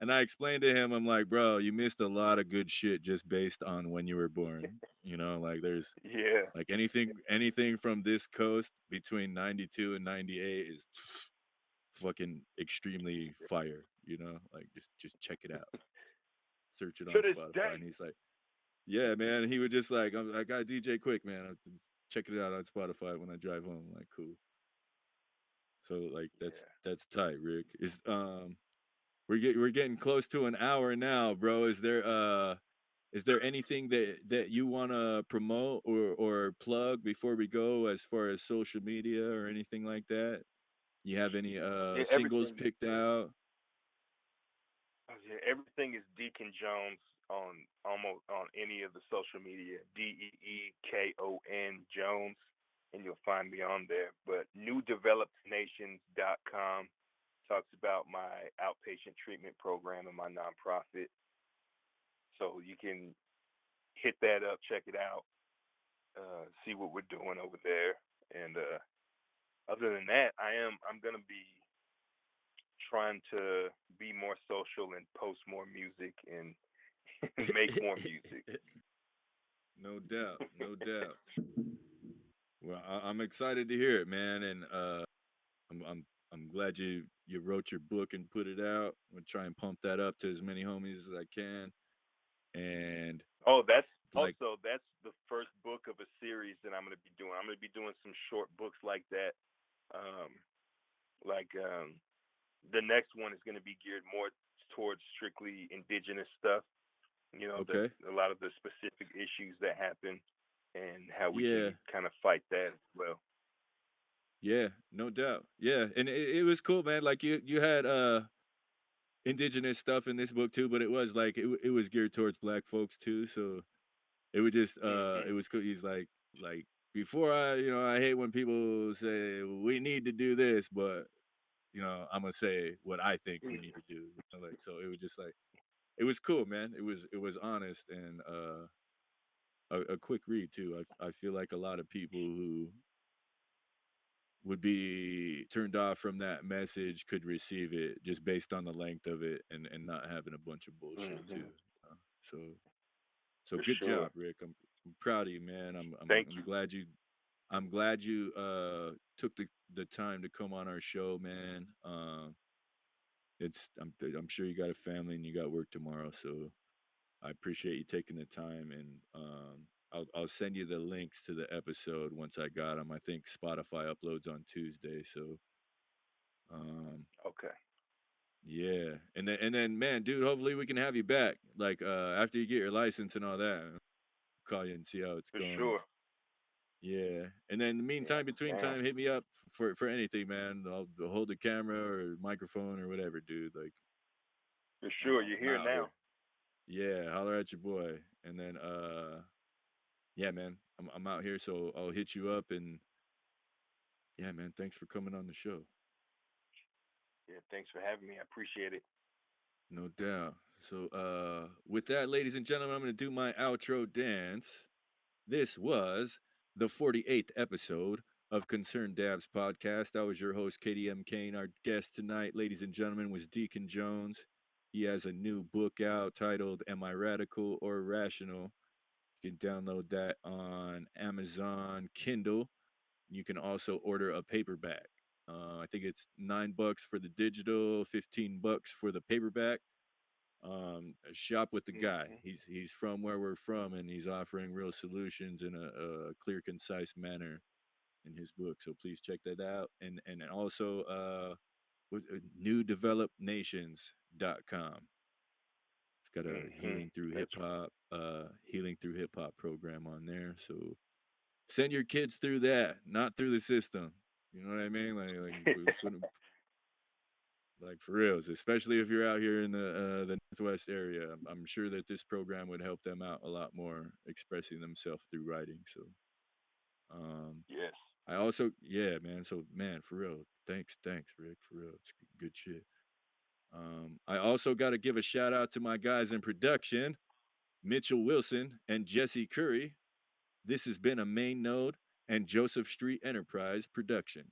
and I explained to him, I'm like, bro, you missed a lot of good shit just based on when you were born. You know, like there's Yeah. like anything from this coast between 92 and 98 is fucking extremely fire, you know? Like just check it out. Search it To on this Spotify. day. And he's like, yeah, man. He would just like, I got DJ Quick, man. I'm checking it out on Spotify when I drive home. I'm like, cool. So like Yeah. that's tight, Rick. We're getting close to an hour now, bro. Is there anything that you want to promote or plug before we go as far as social media or anything like that? You have any Yeah, singles everything. picked out? Yeah, everything is Deacon Jones on almost on any of the social media. Deekon Jones, and you'll find me on there. But newdevelopednations.com talks about my outpatient treatment program and my nonprofit. So you can hit that up, check it out, see what we're doing over there. And other than that, I'm gonna be trying to be more social and post more music and make more music. No doubt, no doubt. Well, I'm excited to hear it, man, and I'm glad you wrote your book and put it out. I'm gonna try and pump that up to as many homies as I can, and Oh, that's like, also that's the first book of a series that I'm going to be doing. I'm going to be doing some short books like that. Um, like the next one is going to be geared more towards strictly indigenous stuff. You know, the okay, a lot of the specific issues that happen and how we yeah, can kind of fight that as well. yeah, no doubt, yeah, and it was cool, man. Like you had indigenous stuff in this book too, but it was like it was geared towards black folks too, so it was just it Hmm. was cool. He's like before I hate when people say we need to do this, but I'm gonna say what I think we need to do. Like so, it was just like it was cool, man. It was honest and a quick read too. I feel like a lot of people who would be turned off from that message could receive it just based on the length of it and not having a bunch of bullshit too. Hmm. Uh, so so For good sure. job, Rick. I'm proud of you, man. Thank I'm you. glad you took the time to come on our show, man. I'm sure you got a family and you got work tomorrow, so I appreciate you taking the time and I'll send you the links to the episode once I got them. I think Spotify uploads on Tuesday, so um Okay. yeah. And then man, dude, hopefully we can have you back like after you get your license and all that. Call you and see how it's For going. sure. Yeah, and then in the Yeah. meantime, between Damn. time, hit me up for anything, man. I'll hold the camera or microphone or whatever, dude. Like, For sure. You're I'm here out now. here. Yeah, holler at your boy, and then yeah, man, I'm out here, so I'll hit you up, and yeah, man, thanks for coming on the show. Yeah. Thanks for having me. I appreciate it. No doubt. So with that, ladies and gentlemen, I'm gonna do my outro dance. This was the 48th episode of Concerned Dabs podcast. I was your host, KDM Kane. Our guest tonight, ladies and gentlemen, was Deekon Jones. He has a new book out titled Am I Radical or Rational? You can download that on Amazon Kindle. You can also order a paperback. I think it's $9 for the digital, $15 for the paperback. Shop with the guy. Hmm. He's from where we're from, and he's offering real solutions in a clear, concise manner in his book. So please check that out. And also newdevelopednations.com. It's got a Hmm. That's healing through hip hop program on there. So send your kids through that, not through the system. You know what I mean? Like we put 'em- like for reals, especially if you're out here in the Northwest area. I'm sure that this program would help them out a lot more expressing themselves through writing. So, um, yes. I also, yeah, man. So, man, for real, thanks, Rick, for real. It's good shit. I also got to give a shout out to my guys in production, Mitchell Wilson and Jesse Curry. This has been a Main Node and Joseph Street Enterprise production.